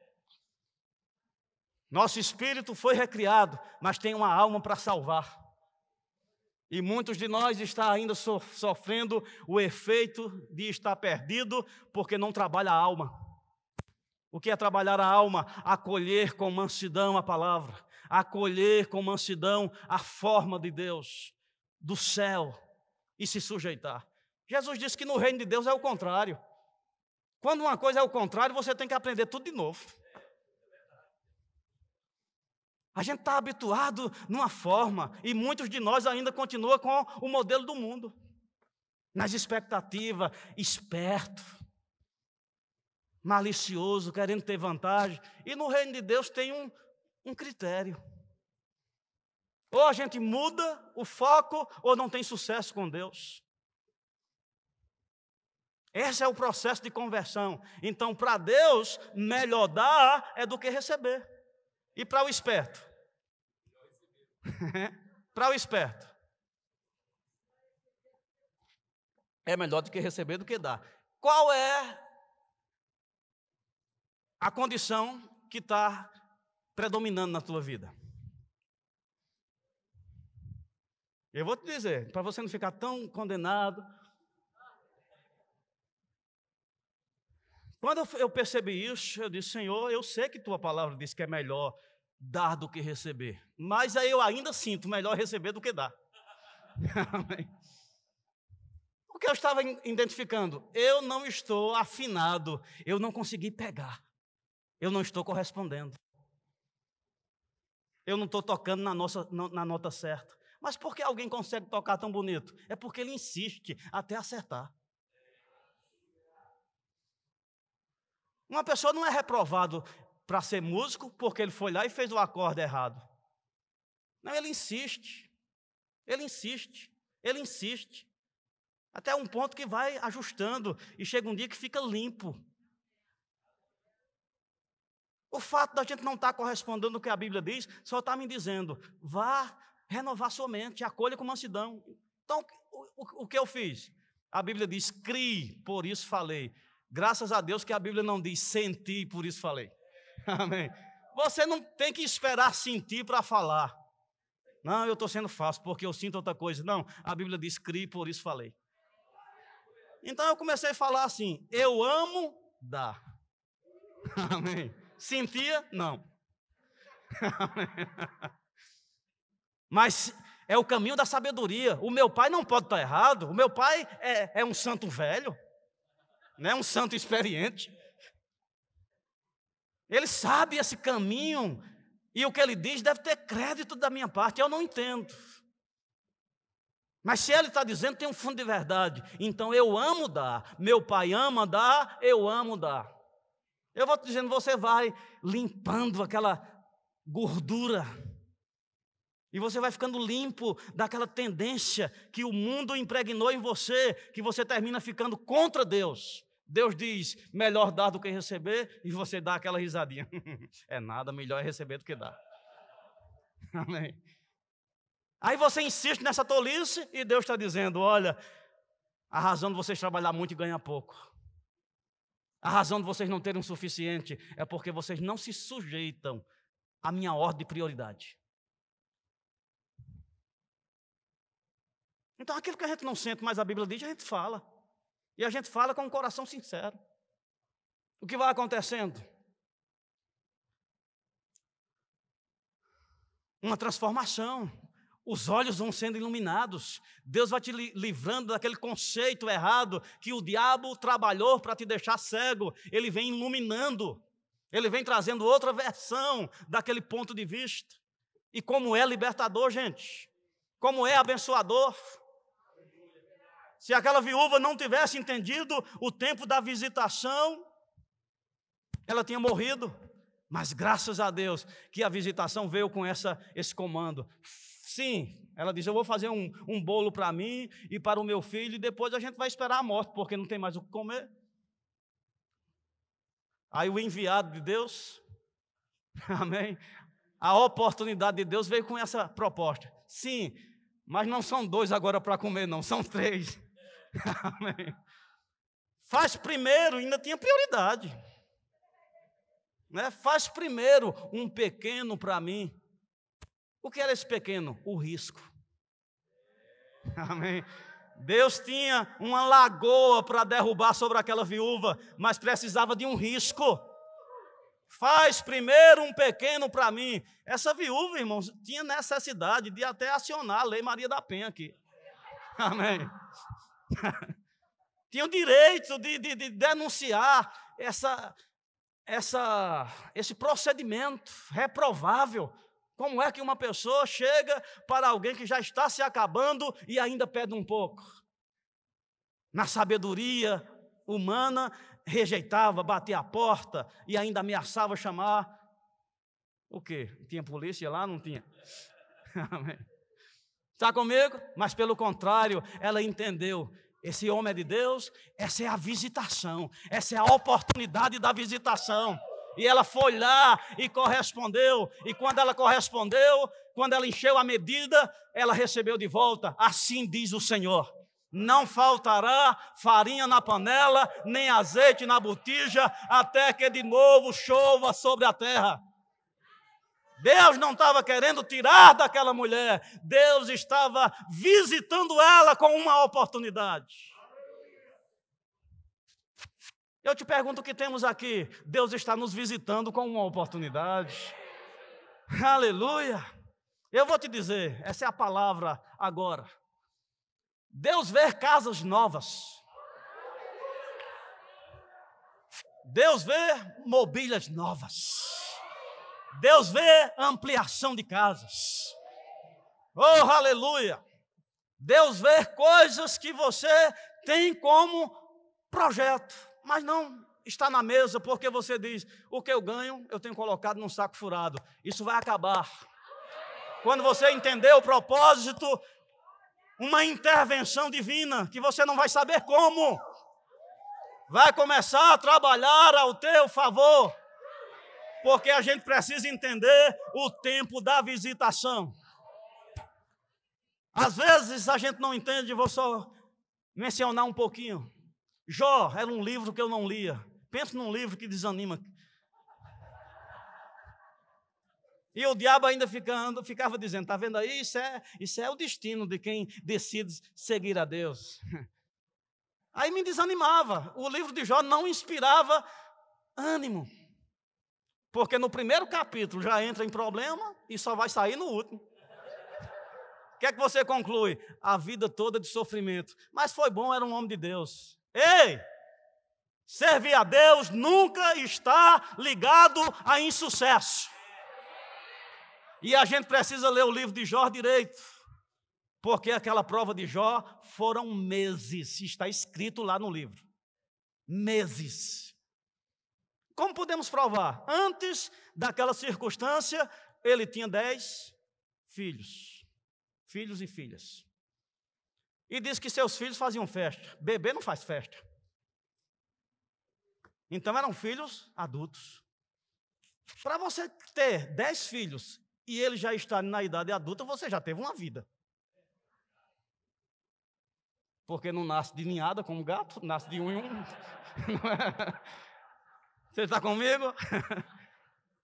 Nosso espírito foi recriado, mas tem uma alma para salvar. E muitos de nós estão ainda sofrendo o efeito de estar perdido porque não trabalha a alma. O que é trabalhar a alma? Acolher com mansidão a palavra, acolher com mansidão a forma de Deus, do céu, e se sujeitar. Jesus disse que no reino de Deus é o contrário. Quando uma coisa é o contrário, você tem que aprender tudo de novo. A gente está habituado numa forma, e muitos de nós ainda continuam com o modelo do mundo, nas expectativas, esperto, malicioso, querendo ter vantagem, e no reino de Deus tem um critério. Ou a gente muda o foco, ou não tem sucesso com Deus. Esse é o processo de conversão. Então, para Deus, melhor dar é do que receber. E para o esperto? Para o esperto, é melhor do que receber do que dar. Qual é a condição que está predominando na tua vida? Eu vou te dizer, para você não ficar tão condenado. Quando eu percebi isso, eu disse, Senhor, eu sei que tua palavra diz que é melhor dar do que receber. Mas aí eu ainda sinto melhor receber do que dar. O que eu estava identificando? Eu não estou afinado, eu não consegui pegar. Eu não estou correspondendo. Eu não estou tocando na nota certa. Mas por que alguém consegue tocar tão bonito? É porque ele insiste até acertar. Uma pessoa não é reprovado para ser músico porque ele foi lá e fez o acorde errado. Não, ele insiste. Ele insiste. Ele insiste. Até um ponto que vai ajustando e chega um dia que fica limpo. O fato da gente não estar correspondendo ao que a Bíblia diz, só está me dizendo, vá renovar sua mente, acolha com mansidão. Então, o que eu fiz? A Bíblia diz, crie, por isso falei. Graças a Deus que a Bíblia não diz, senti, por isso falei. Amém. Você não tem que esperar sentir para falar. Não, eu estou sendo fácil, porque eu sinto outra coisa. Não, a Bíblia diz, crie, por isso falei. Então eu comecei a falar assim, eu amo dar. Amém. Sentia? Não. Mas é o caminho da sabedoria. O meu pai não pode estar errado. O meu pai é um santo velho, né? Um santo experiente. Ele sabe esse caminho. E o que ele diz deve ter crédito da minha parte. Eu não entendo. Mas se ele está dizendo, tem um fundo de verdade. Então eu amo dar. Meu pai ama dar, eu amo dar. Eu vou te dizendo, você vai limpando aquela gordura. E você vai ficando limpo daquela tendência que o mundo impregnou em você, que você termina ficando contra Deus. Deus diz, melhor dar do que receber, e você dá aquela risadinha. É nada, melhor é receber do que dar. Amém. Aí você insiste nessa tolice, e Deus está dizendo, olha, a razão de vocês trabalhar muito e ganhar pouco. A razão de vocês não terem o suficiente é porque vocês não se sujeitam à minha ordem de prioridade. Então, aquilo que a gente não sente, mas a Bíblia diz, a gente fala. E a gente fala com um coração sincero. O que vai acontecendo? Uma transformação. Os olhos vão sendo iluminados. Deus vai te livrando daquele conceito errado que o diabo trabalhou para te deixar cego. Ele vem iluminando. Ele vem trazendo outra versão daquele ponto de vista. E como é libertador, gente. Como é abençoador. Se aquela viúva não tivesse entendido o tempo da visitação, ela tinha morrido. Mas graças a Deus que a visitação veio com esse comando. Sim, ela diz, eu vou fazer um bolo para mim e para o meu filho, e depois a gente vai esperar a morte, porque não tem mais o que comer. Aí o enviado de Deus, amém, a oportunidade de Deus veio com essa proposta. Sim, mas não são 2 agora para comer não, são 3. Amém. Faz primeiro, ainda tinha prioridade. Né? Faz primeiro um pequeno para mim. O que era esse pequeno? O risco. Amém. Deus tinha uma lagoa para derrubar sobre aquela viúva, mas precisava de um risco. Faz primeiro um pequeno para mim. Essa viúva, irmãos, tinha necessidade de até acionar a Lei Maria da Penha aqui. Amém. Tinha o direito de denunciar esse procedimento reprovável. Como é que uma pessoa chega para alguém que já está se acabando e ainda pede um pouco? Na sabedoria humana, rejeitava, batia a porta e ainda ameaçava chamar. O quê? Tinha polícia lá? Não tinha. Amém. Está comigo? Mas pelo contrário, ela entendeu. Esse homem é de Deus, essa é a visitação, essa é a oportunidade da visitação. E ela foi lá e correspondeu. E quando ela correspondeu, quando ela encheu a medida, ela recebeu de volta. Assim diz o Senhor: não faltará farinha na panela, nem azeite na botija, até que de novo chova sobre a terra. Deus não estava querendo tirar daquela mulher, Deus estava visitando ela com uma oportunidade. Eu te pergunto o que temos aqui. Deus está nos visitando com uma oportunidade. Aleluia! Eu vou te dizer, essa é a palavra agora. Deus vê casas novas. Deus vê mobílias novas. Deus vê ampliação de casas. Oh, aleluia! Deus vê coisas que você tem como projeto, mas não está na mesa porque você diz, o que eu ganho, eu tenho colocado num saco furado. Isso vai acabar. Quando você entender o propósito, uma intervenção divina, que você não vai saber como, vai começar a trabalhar ao teu favor. Porque a gente precisa entender o tempo da visitação. Às vezes a gente não entende, vou só mencionar um pouquinho. Jó era um livro que eu não lia. Pensa num livro que desanima. E o diabo ainda ficava dizendo, está vendo aí? Isso é o destino de quem decide seguir a Deus. Aí me desanimava. O livro de Jó não inspirava ânimo. Porque no primeiro capítulo já entra em problema e só vai sair no último. O que é que você conclui? A vida toda de sofrimento. Mas foi bom, era um homem de Deus. Ei! Servir a Deus nunca está ligado a insucesso. E a gente precisa ler o livro de Jó direito. Porque aquela prova de Jó foram meses. Está escrito lá no livro. Meses. Como podemos provar? Antes daquela circunstância, ele tinha 10 filhos. Filhos e filhas. E diz que seus filhos faziam festa. Bebê não faz festa. Então eram filhos adultos. Para você ter 10 filhos e ele já está na idade adulta, você já teve uma vida. Porque não nasce de ninhada como gato, nasce de um em um. Você está comigo?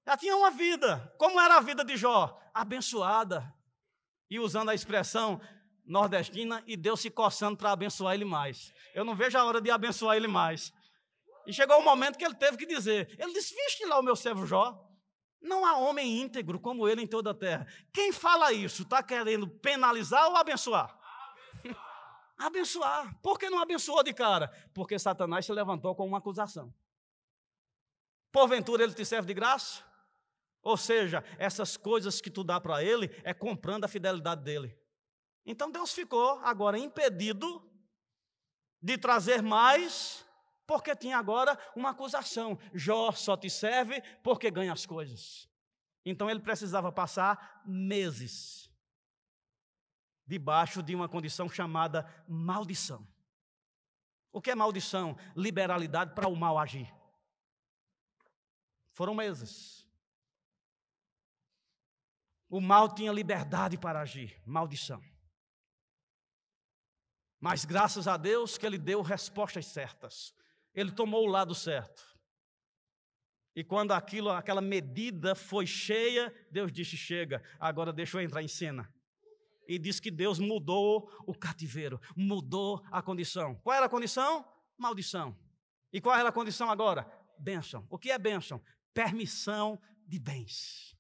Já tinha uma vida. Como era a vida de Jó? Abençoada. E usando a expressão nordestina, e Deus se coçando para abençoar ele mais. Eu não vejo a hora de abençoar ele mais. E chegou o momento que ele teve que dizer, ele disse, viste lá o meu servo Jó? Não há homem íntegro como ele em toda a terra. Quem fala isso está querendo penalizar ou abençoar? Abençoar. Por que não abençoou de cara? Porque Satanás se levantou com uma acusação. Porventura ele te serve de graça? Ou seja, essas coisas que tu dá para ele é comprando a fidelidade dele. Então Deus ficou agora impedido de trazer mais, porque tinha agora uma acusação. Jó só te serve porque ganha as coisas. Então ele precisava passar meses debaixo de uma condição chamada maldição. O que é maldição? Liberalidade para o mal agir. Foram meses. O mal tinha liberdade para agir, maldição. Mas graças a Deus que ele deu respostas certas. Ele tomou o lado certo. E quando aquela medida foi cheia, Deus disse, chega, agora deixa eu entrar em cena. E diz que Deus mudou o cativeiro, mudou a condição. Qual era a condição? Maldição. E qual era a condição agora? Bênção. O que é bênção? Permissão de bens.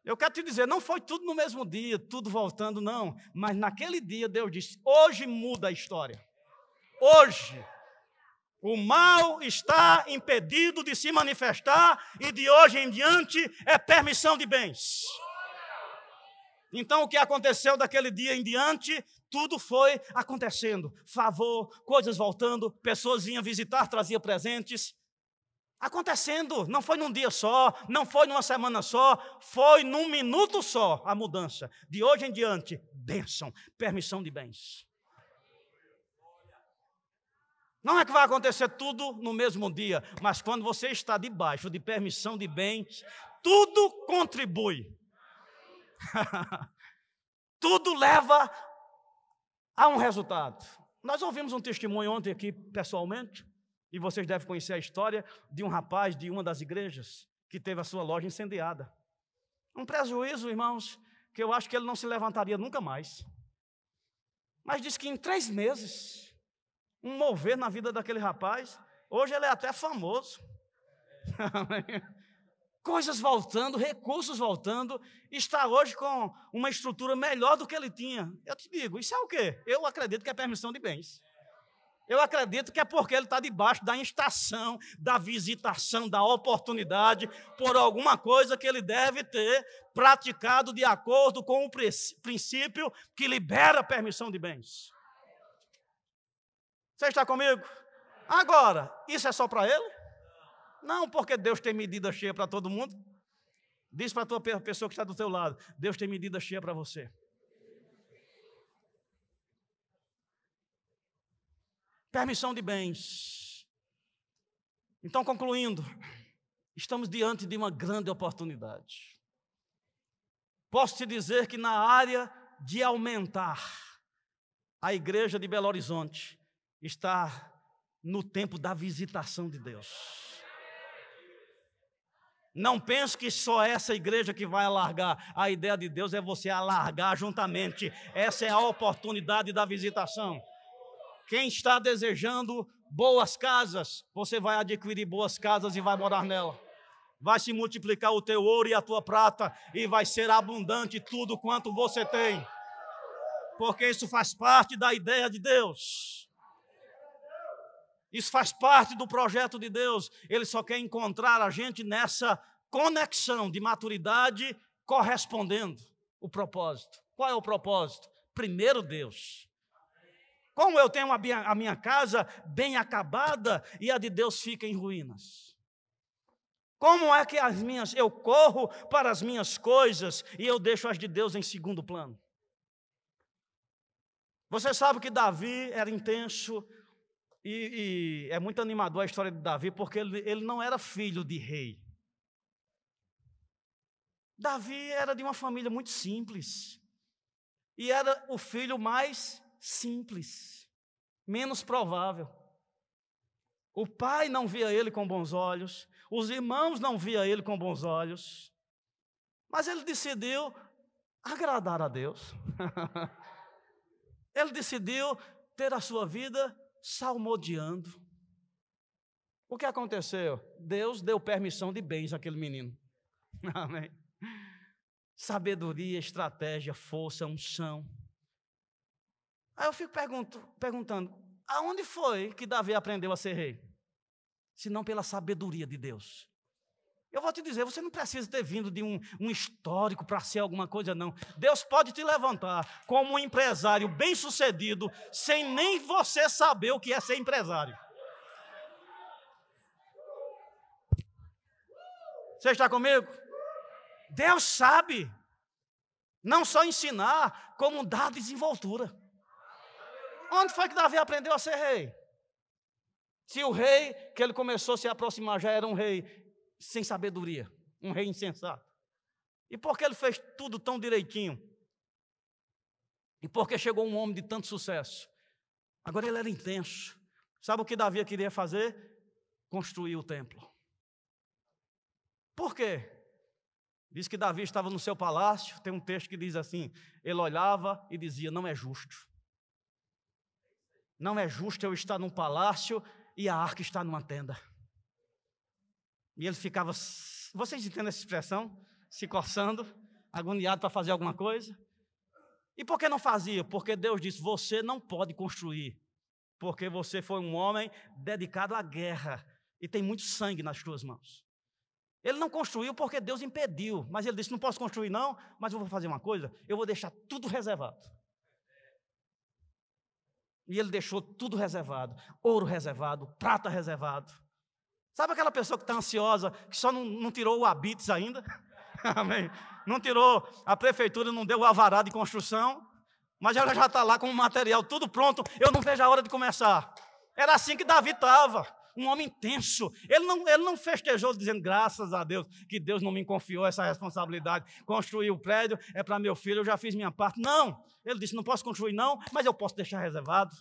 Eu quero te dizer, não foi tudo no mesmo dia, tudo voltando, não. Mas naquele dia Deus disse, hoje muda a história. Hoje, o mal está impedido de se manifestar e de hoje em diante é permissão de bens. Então o que aconteceu daquele dia em diante, tudo foi acontecendo. Favor, coisas voltando, pessoas vinham visitar, traziam presentes. Acontecendo, não foi num dia só, não foi numa semana só, foi num minuto só a mudança. De hoje em diante, bênção, permissão de bens. Não é que vai acontecer tudo no mesmo dia, mas quando você está debaixo de permissão de bens, tudo contribui. Tudo leva a um resultado. Nós ouvimos um testemunho ontem aqui pessoalmente, e vocês devem conhecer a história de um rapaz de uma das igrejas, que teve a sua loja incendiada. Um prejuízo, irmãos, que eu acho que ele não se levantaria nunca mais. Mas diz que em 3 meses, um mover na vida daquele rapaz, hoje ele é até famoso. Coisas voltando, recursos voltando, está hoje com uma estrutura melhor do que ele tinha. Eu te digo, isso é o quê? Eu acredito que é permissão de bens. Eu acredito que é porque ele está debaixo da instação, da visitação, da oportunidade, por alguma coisa que ele deve ter praticado de acordo com o princípio que libera a permissão de bens. Você está comigo? Agora, isso é só para ele? Não, porque Deus tem medida cheia para todo mundo. Diz para a tua pessoa que está do teu lado, Deus tem medida cheia para você. Permissão de bens. Então, concluindo, estamos diante de uma grande oportunidade. Posso te dizer que na área de aumentar, a igreja de Belo Horizonte está no tempo da visitação de Deus. Não pense que só essa igreja que vai alargar. A ideia de Deus é você alargar juntamente. Essa é a oportunidade da visitação. Quem está desejando boas casas, você vai adquirir boas casas e vai morar nela. Vai se multiplicar o teu ouro e a tua prata e vai ser abundante tudo quanto você tem. Porque isso faz parte da ideia de Deus. Isso faz parte do projeto de Deus. Ele só quer encontrar a gente nessa conexão de maturidade correspondendo o propósito. Qual é o propósito? Primeiro Deus. Como eu tenho a minha casa bem acabada e a de Deus fica em ruínas? Como é que eu corro para as minhas coisas e eu deixo as de Deus em segundo plano? Você sabe que Davi era intenso e é muito animador a história de Davi, porque ele não era filho de rei. Davi era de uma família muito simples e era o filho mais simples, menos provável. O pai não via ele com bons olhos, os irmãos não via ele com bons olhos, mas ele decidiu agradar a Deus. Ele decidiu ter a sua vida salmodiando. O que aconteceu? Deus deu permissão de bens àquele menino. Amém. Sabedoria, estratégia, força, unção. Aí eu fico perguntando, aonde foi que Davi aprendeu a ser rei? Se não pela sabedoria de Deus. Eu vou te dizer, você não precisa ter vindo de um histórico para ser alguma coisa, não. Deus pode te levantar como um empresário bem-sucedido, sem nem você saber o que é ser empresário. Você está comigo? Deus sabe não só ensinar, como dar desenvoltura. Onde foi que Davi aprendeu a ser rei? Se o rei que ele começou a se aproximar já era um rei sem sabedoria, um rei insensato. E por que ele fez tudo tão direitinho? E por que chegou um homem de tanto sucesso? Agora ele era intenso. Sabe o que Davi queria fazer? Construir o templo. Por quê? Diz que Davi estava no seu palácio, tem um texto que diz assim, ele olhava e dizia, não é justo. Não é justo eu estar num palácio e a arca está numa tenda. E ele ficava, vocês entendem essa expressão? Se coçando, agoniado para fazer alguma coisa. E por que não fazia? Porque Deus disse, você não pode construir, porque você foi um homem dedicado à guerra e tem muito sangue nas suas mãos. Ele não construiu porque Deus impediu, mas ele disse, não posso construir não, mas eu vou fazer uma coisa, eu vou deixar tudo reservado. E ele deixou tudo reservado, ouro reservado, prata reservado. Sabe aquela pessoa que está ansiosa, que só não tirou o habites ainda? Amém. Não tirou, a prefeitura não deu o alvará de construção, mas ela já está lá com o material tudo pronto, eu não vejo a hora de começar. Era assim que Davi estava, um homem intenso. Ele não festejou dizendo, graças a Deus, que Deus não me confiou essa responsabilidade. Construir o prédio é para meu filho, eu já fiz minha parte. Não, ele disse, não posso construir não, mas eu posso deixar reservado.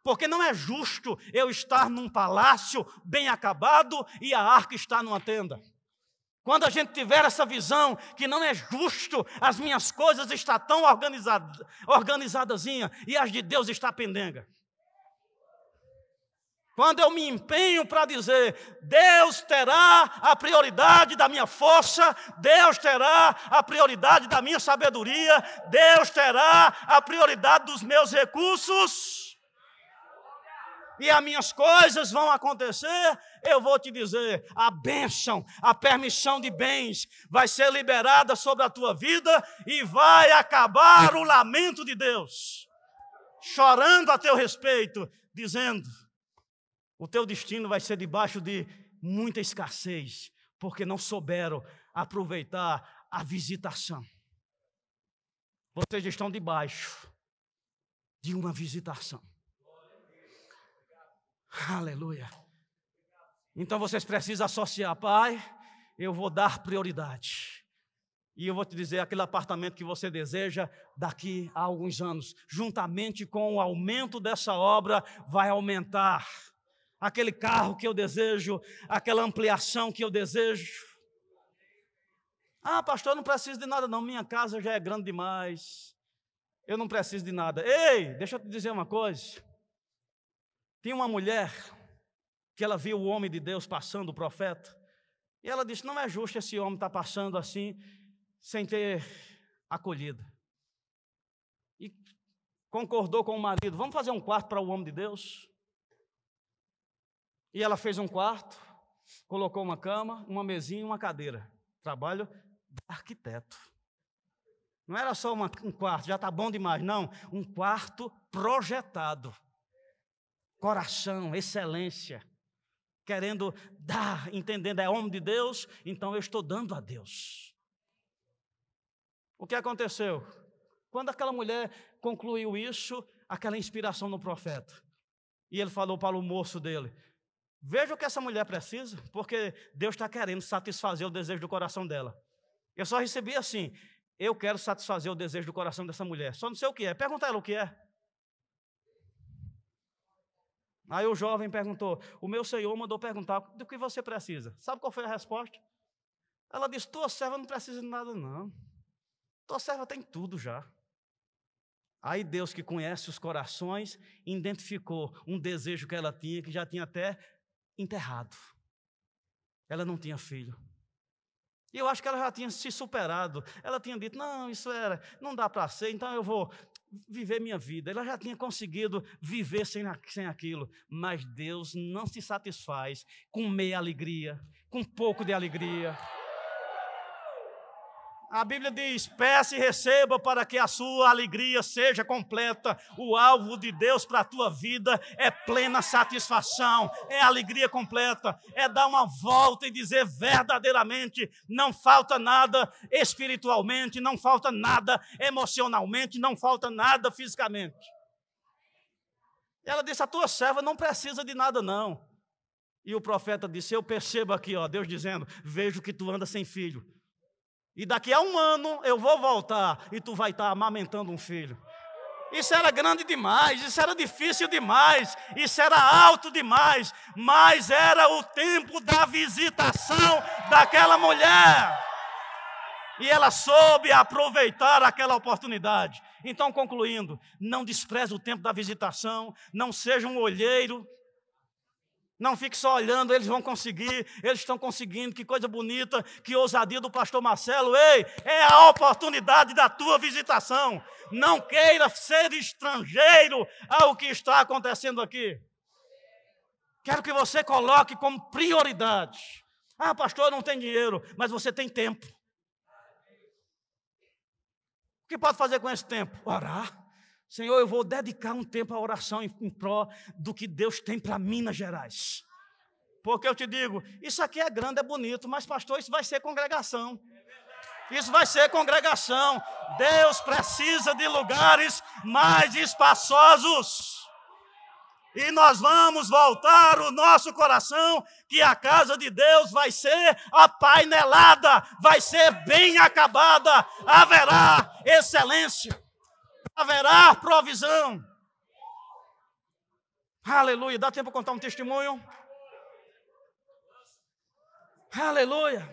Porque não é justo eu estar num palácio bem acabado e a arca está numa tenda. Quando a gente tiver essa visão que não é justo, as minhas coisas estão tão organizadazinha e as de Deus está pendenga. Quando eu me empenho para dizer, Deus terá a prioridade da minha força, Deus terá a prioridade da minha sabedoria, Deus terá a prioridade dos meus recursos, e as minhas coisas vão acontecer, eu vou te dizer, a bênção, a permissão de bens vai ser liberada sobre a tua vida e vai acabar o lamento de Deus, chorando a teu respeito, dizendo, o teu destino vai ser debaixo de muita escassez, porque não souberam aproveitar a visitação. Vocês estão debaixo de uma visitação. Aleluia. Então vocês precisam associar, Pai, eu vou dar prioridade. E eu vou te dizer, aquele apartamento que você deseja, daqui a alguns anos, juntamente com o aumento dessa obra, vai aumentar. Aquele carro que eu desejo, aquela ampliação que eu desejo. Ah, pastor, eu não preciso de nada não, minha casa já é grande demais. Eu não preciso de nada. Ei, deixa eu te dizer uma coisa. Tinha uma mulher que ela viu o homem de Deus passando, o profeta, e ela disse, não é justo esse homem estar passando assim, sem ter acolhida. E concordou com o marido, vamos fazer um quarto para o homem de Deus? E ela fez um quarto, colocou uma cama, uma mesinha e uma cadeira. Trabalho de arquiteto. Não era só um quarto, já está bom demais, não. Um quarto projetado. Coração, excelência. Querendo dar, entendendo, é homem de Deus, então eu estou dando a Deus. O que aconteceu? Quando aquela mulher concluiu isso, aquela inspiração no profeta, e ele falou para o moço dele, veja o que essa mulher precisa, porque Deus está querendo satisfazer o desejo do coração dela. Eu só recebi assim, eu quero satisfazer o desejo do coração dessa mulher, só não sei o que é, pergunta a ela o que é. Aí o jovem perguntou, o meu senhor mandou perguntar, do que você precisa? Sabe qual foi a resposta? Ela disse, tua serva não precisa de nada não, tua serva tem tudo já. Aí Deus, que conhece os corações, identificou um desejo que ela tinha, que já tinha até enterrado. Ela não tinha filho. E eu acho que ela já tinha se superado. Ela tinha dito, não, não dá para ser, então eu vou viver minha vida. Ela já tinha conseguido viver sem aquilo. Mas Deus não se satisfaz com meia alegria, com pouco de alegria. A Bíblia diz, peça e receba para que a sua alegria seja completa. O alvo de Deus para a tua vida é plena satisfação, é alegria completa, é dar uma volta e dizer verdadeiramente, não falta nada espiritualmente, não falta nada emocionalmente, não falta nada fisicamente. Ela disse, a tua serva não precisa de nada não. E o profeta disse, eu percebo aqui, ó, Deus dizendo, vejo que tu anda sem filho. E daqui a 1 ano eu vou voltar e tu vai estar amamentando um filho. Isso era grande demais, isso era difícil demais, isso era alto demais, mas era o tempo da visitação daquela mulher. E ela soube aproveitar aquela oportunidade. Então, concluindo, não despreze o tempo da visitação, não seja um olheiro. Não fique só olhando, eles vão conseguir, eles estão conseguindo, que coisa bonita, que ousadia do pastor Marcelo. Ei, é a oportunidade da tua visitação. Não queira ser estrangeiro ao que está acontecendo aqui. Quero que você coloque como prioridade. Ah, pastor, não tem dinheiro, mas você tem tempo. O que pode fazer com esse tempo? Orar. Senhor, eu vou dedicar um tempo à oração em prol do que Deus tem para Minas Gerais. Porque eu te digo, isso aqui é grande, é bonito, mas pastor, isso vai ser congregação. Isso vai ser congregação. Deus precisa de lugares mais espaçosos. E nós vamos voltar o nosso coração, que a casa de Deus vai ser apainelada, vai ser bem acabada, haverá excelência. Haverá provisão. Aleluia. Dá tempo para contar um testemunho? Aleluia.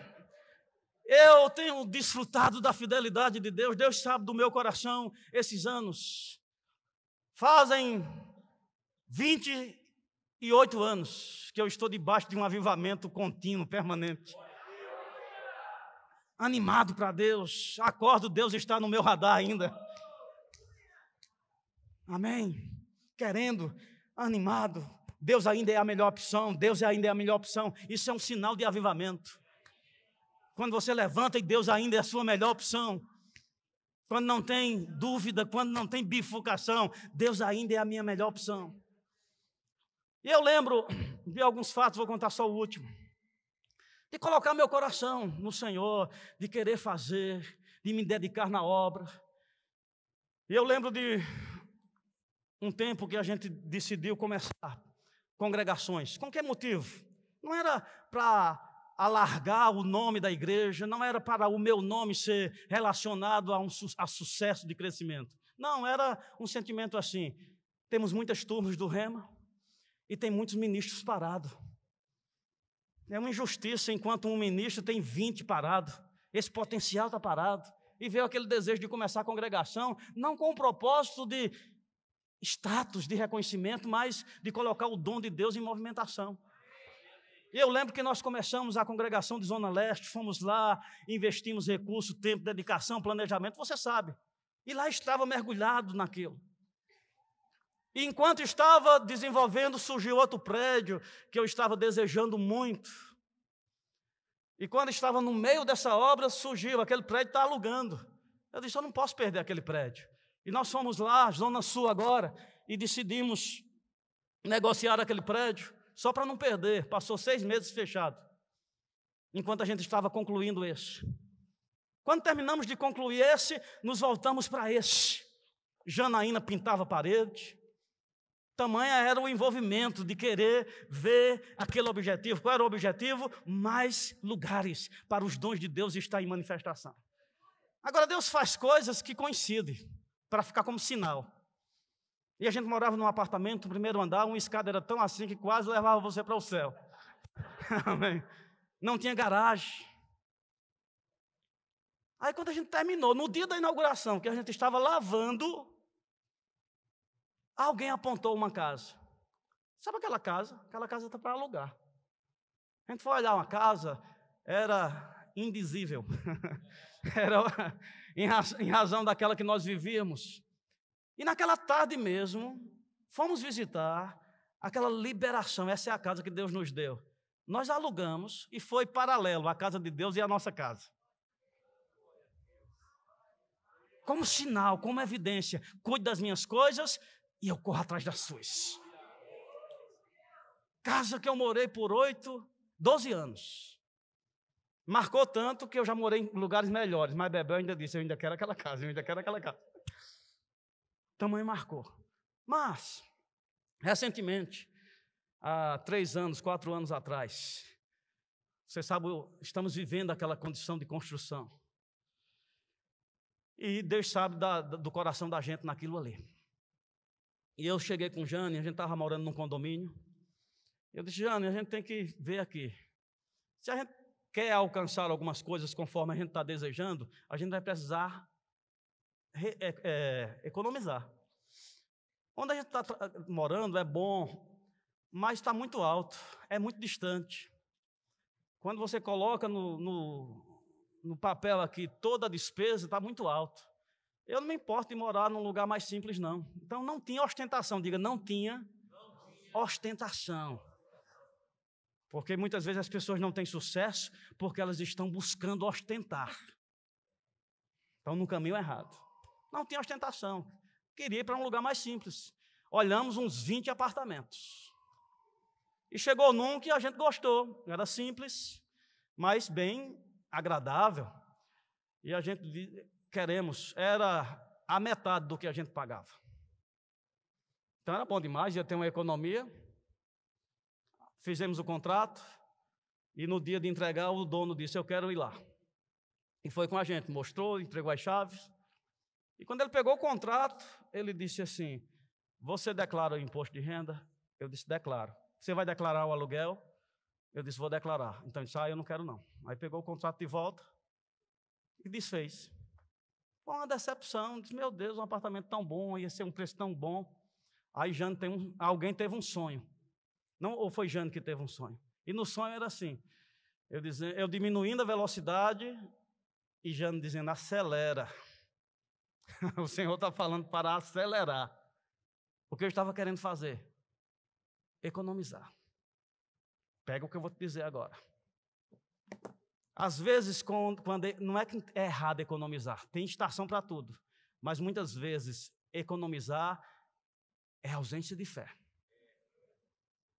Eu tenho desfrutado da fidelidade de Deus. Deus sabe do meu coração esses anos. Fazem 28 anos que eu estou debaixo de um avivamento contínuo, permanente. Animado para Deus. Acordo, Deus está no meu radar ainda. Amém. Querendo, animado. Deus ainda é a melhor opção. Deus ainda é a melhor opção. Isso é um sinal de avivamento. Quando você levanta e Deus ainda é a sua melhor opção. Quando não tem dúvida, quando não tem bifurcação, Deus ainda é a minha melhor opção. E eu lembro de alguns fatos, vou contar só o último. De colocar meu coração no Senhor, de querer fazer, de me dedicar na obra. E eu lembro de um tempo que a gente decidiu começar congregações. Com que motivo? Não era para alargar o nome da igreja, não era para o meu nome ser relacionado a sucesso de crescimento. Não, era um sentimento assim. Temos muitas turmas do Rema e tem muitos ministros parados. É uma injustiça enquanto um ministro tem 20 parados. Esse potencial está parado. E veio aquele desejo de começar a congregação, não com o propósito de status, de reconhecimento, mas de colocar o dom de Deus em movimentação. E eu lembro que nós começamos a congregação de Zona Leste, fomos lá, investimos recursos, tempo, dedicação, planejamento, você sabe. E lá estava mergulhado naquilo. E enquanto estava desenvolvendo, surgiu outro prédio que eu estava desejando muito. E quando estava no meio dessa obra, surgiu, aquele prédio está alugando. Eu disse, eu não posso perder aquele prédio. E nós fomos lá, Zona Sul agora, e decidimos negociar aquele prédio. Só para não perder, passou 6 meses fechado, enquanto a gente estava concluindo esse. Quando terminamos de concluir esse, nos voltamos para esse. Janaína pintava a parede, tamanha era o envolvimento de querer ver aquele objetivo. Qual era o objetivo? Mais lugares para os dons de Deus estar em manifestação. Agora Deus faz coisas que coincidem, para ficar como sinal. E a gente morava num apartamento, no primeiro andar, uma escada era tão assim que quase levava você para o céu. Amém. Não tinha garagem. Aí quando a gente terminou, no dia da inauguração, que a gente estava lavando, alguém apontou uma casa. Sabe aquela casa? Aquela casa está para alugar. A gente foi olhar uma casa, era indizível. Era em razão daquela que nós vivíamos. E naquela tarde mesmo, fomos visitar aquela liberação. Essa é a casa que Deus nos deu. Nós alugamos e foi paralelo a casa de Deus e a nossa casa. Como sinal, como evidência, cuide das minhas coisas e eu corro atrás das suas. Casa que eu morei por 12 anos. Marcou tanto que eu já morei em lugares melhores, mas Bebel ainda disse, eu ainda quero aquela casa, eu ainda quero aquela casa. Tamanho marcou. Mas, recentemente, há 3 anos, 4 anos atrás, você sabe, estamos vivendo aquela condição de construção. E Deus sabe do coração da gente naquilo ali. E eu cheguei com Jane, a gente estava morando num condomínio. Eu disse, Jane, a gente tem que ver aqui. Se a gente quer alcançar algumas coisas conforme a gente está desejando, a gente vai precisar economizar. Onde a gente está morando é bom, mas está muito alto, é muito distante. Quando você coloca no papel aqui toda a despesa, está muito alto. Eu não me importo de morar num lugar mais simples, não. Então não tinha ostentação, diga, não tinha ostentação. Porque muitas vezes as pessoas não têm sucesso porque elas estão buscando ostentar. Estão no caminho errado. Não tinha ostentação. Queria ir para um lugar mais simples. Olhamos uns 20 apartamentos. E chegou num que a gente gostou. Era simples, mas bem agradável. E a gente era a metade do que a gente pagava. Então era bom demais, ia ter uma economia. Fizemos o contrato. E no dia de entregar, o dono disse, eu quero ir lá. E foi com a gente, mostrou, entregou as chaves. E quando ele pegou o contrato, ele disse assim, você declara o imposto de renda? Eu disse, declaro. Você vai declarar o aluguel? Eu disse, vou declarar. Então ele disse, eu não quero não. Aí pegou o contrato de volta e desfez. Foi uma decepção. Disse, meu Deus, um apartamento tão bom, ia ser um preço tão bom. Aí Jane alguém teve um sonho. Não, ou foi Jane que teve um sonho? E no sonho era assim, eu diminuindo a velocidade e Jane dizendo, acelera. O Senhor está falando para acelerar. O que eu estava querendo fazer? Economizar. Pega o que eu vou te dizer agora. Às vezes, quando não é que é errado economizar, tem estação para tudo, mas muitas vezes economizar é ausência de fé.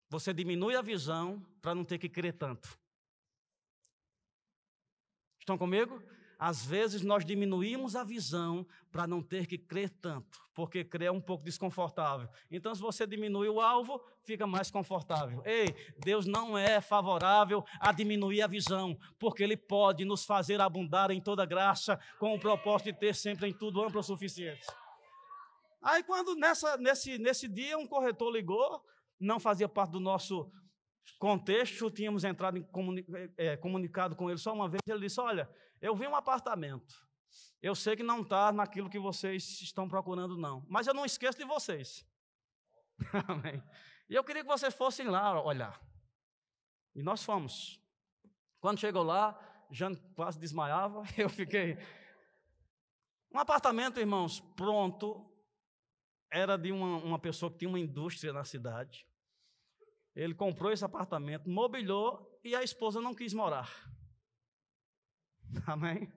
Você diminui a visão para não ter que crer tanto. Estão comigo? Às vezes nós diminuímos a visão para não ter que crer tanto, porque crer é um pouco desconfortável. Então, se você diminui o alvo, fica mais confortável. Ei, Deus não é favorável a diminuir a visão, porque Ele pode nos fazer abundar em toda graça, com o propósito de ter sempre em tudo amplo o suficiente. Aí, quando nesse dia um corretor ligou, não fazia parte do nosso contexto, tínhamos entrado em comunicado com ele só uma vez, ele disse, olha, eu vi um apartamento, eu sei que não está naquilo que vocês estão procurando não, mas eu não esqueço de vocês. Amém. E eu queria que vocês fossem lá olhar. E nós fomos. Quando chegou lá, Jane quase desmaiava, eu fiquei... Um apartamento, irmãos, pronto, era de uma pessoa que tinha uma indústria na cidade. Ele comprou esse apartamento, mobiliou e a esposa não quis morar. Amém?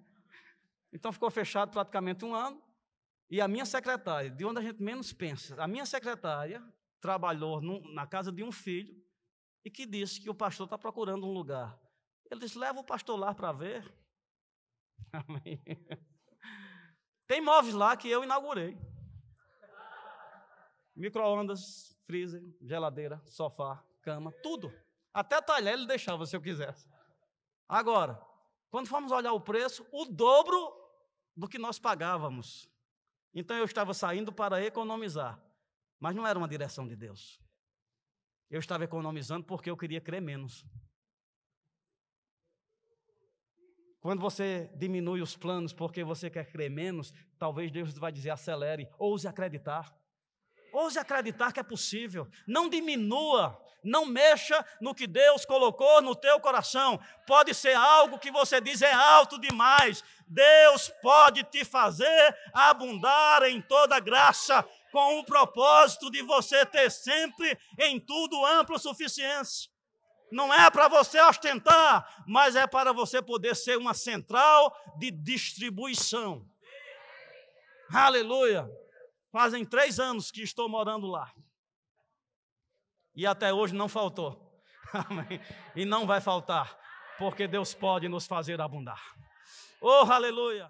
Então ficou fechado praticamente 1 ano. E a minha secretária, de onde a gente menos pensa, a minha secretária trabalhou na casa de um filho e que disse que o pastor está procurando um lugar. Ele disse, leva o pastor lá para ver. Amém? Tem móveis lá que eu inaugurei. Micro-ondas, freezer, geladeira, sofá, cama, tudo. Até talher ele deixava se eu quisesse. Agora, quando fomos olhar o preço, o dobro do que nós pagávamos. Então eu estava saindo para economizar, mas não era uma direção de Deus. Eu estava economizando porque eu queria crer menos. Quando você diminui os planos porque você quer crer menos, talvez Deus vai dizer acelere, ouse acreditar. Ouse acreditar que é possível. Não diminua, não mexa no que Deus colocou no teu coração. Pode ser algo que você diz é alto demais. Deus pode te fazer abundar em toda graça, com o propósito de você ter sempre em tudo ampla suficiência. Não é para você ostentar, mas é para você poder ser uma central de distribuição. Aleluia! Fazem 3 anos que estou morando lá. E até hoje não faltou. Amém. E não vai faltar, porque Deus pode nos fazer abundar. Oh, aleluia!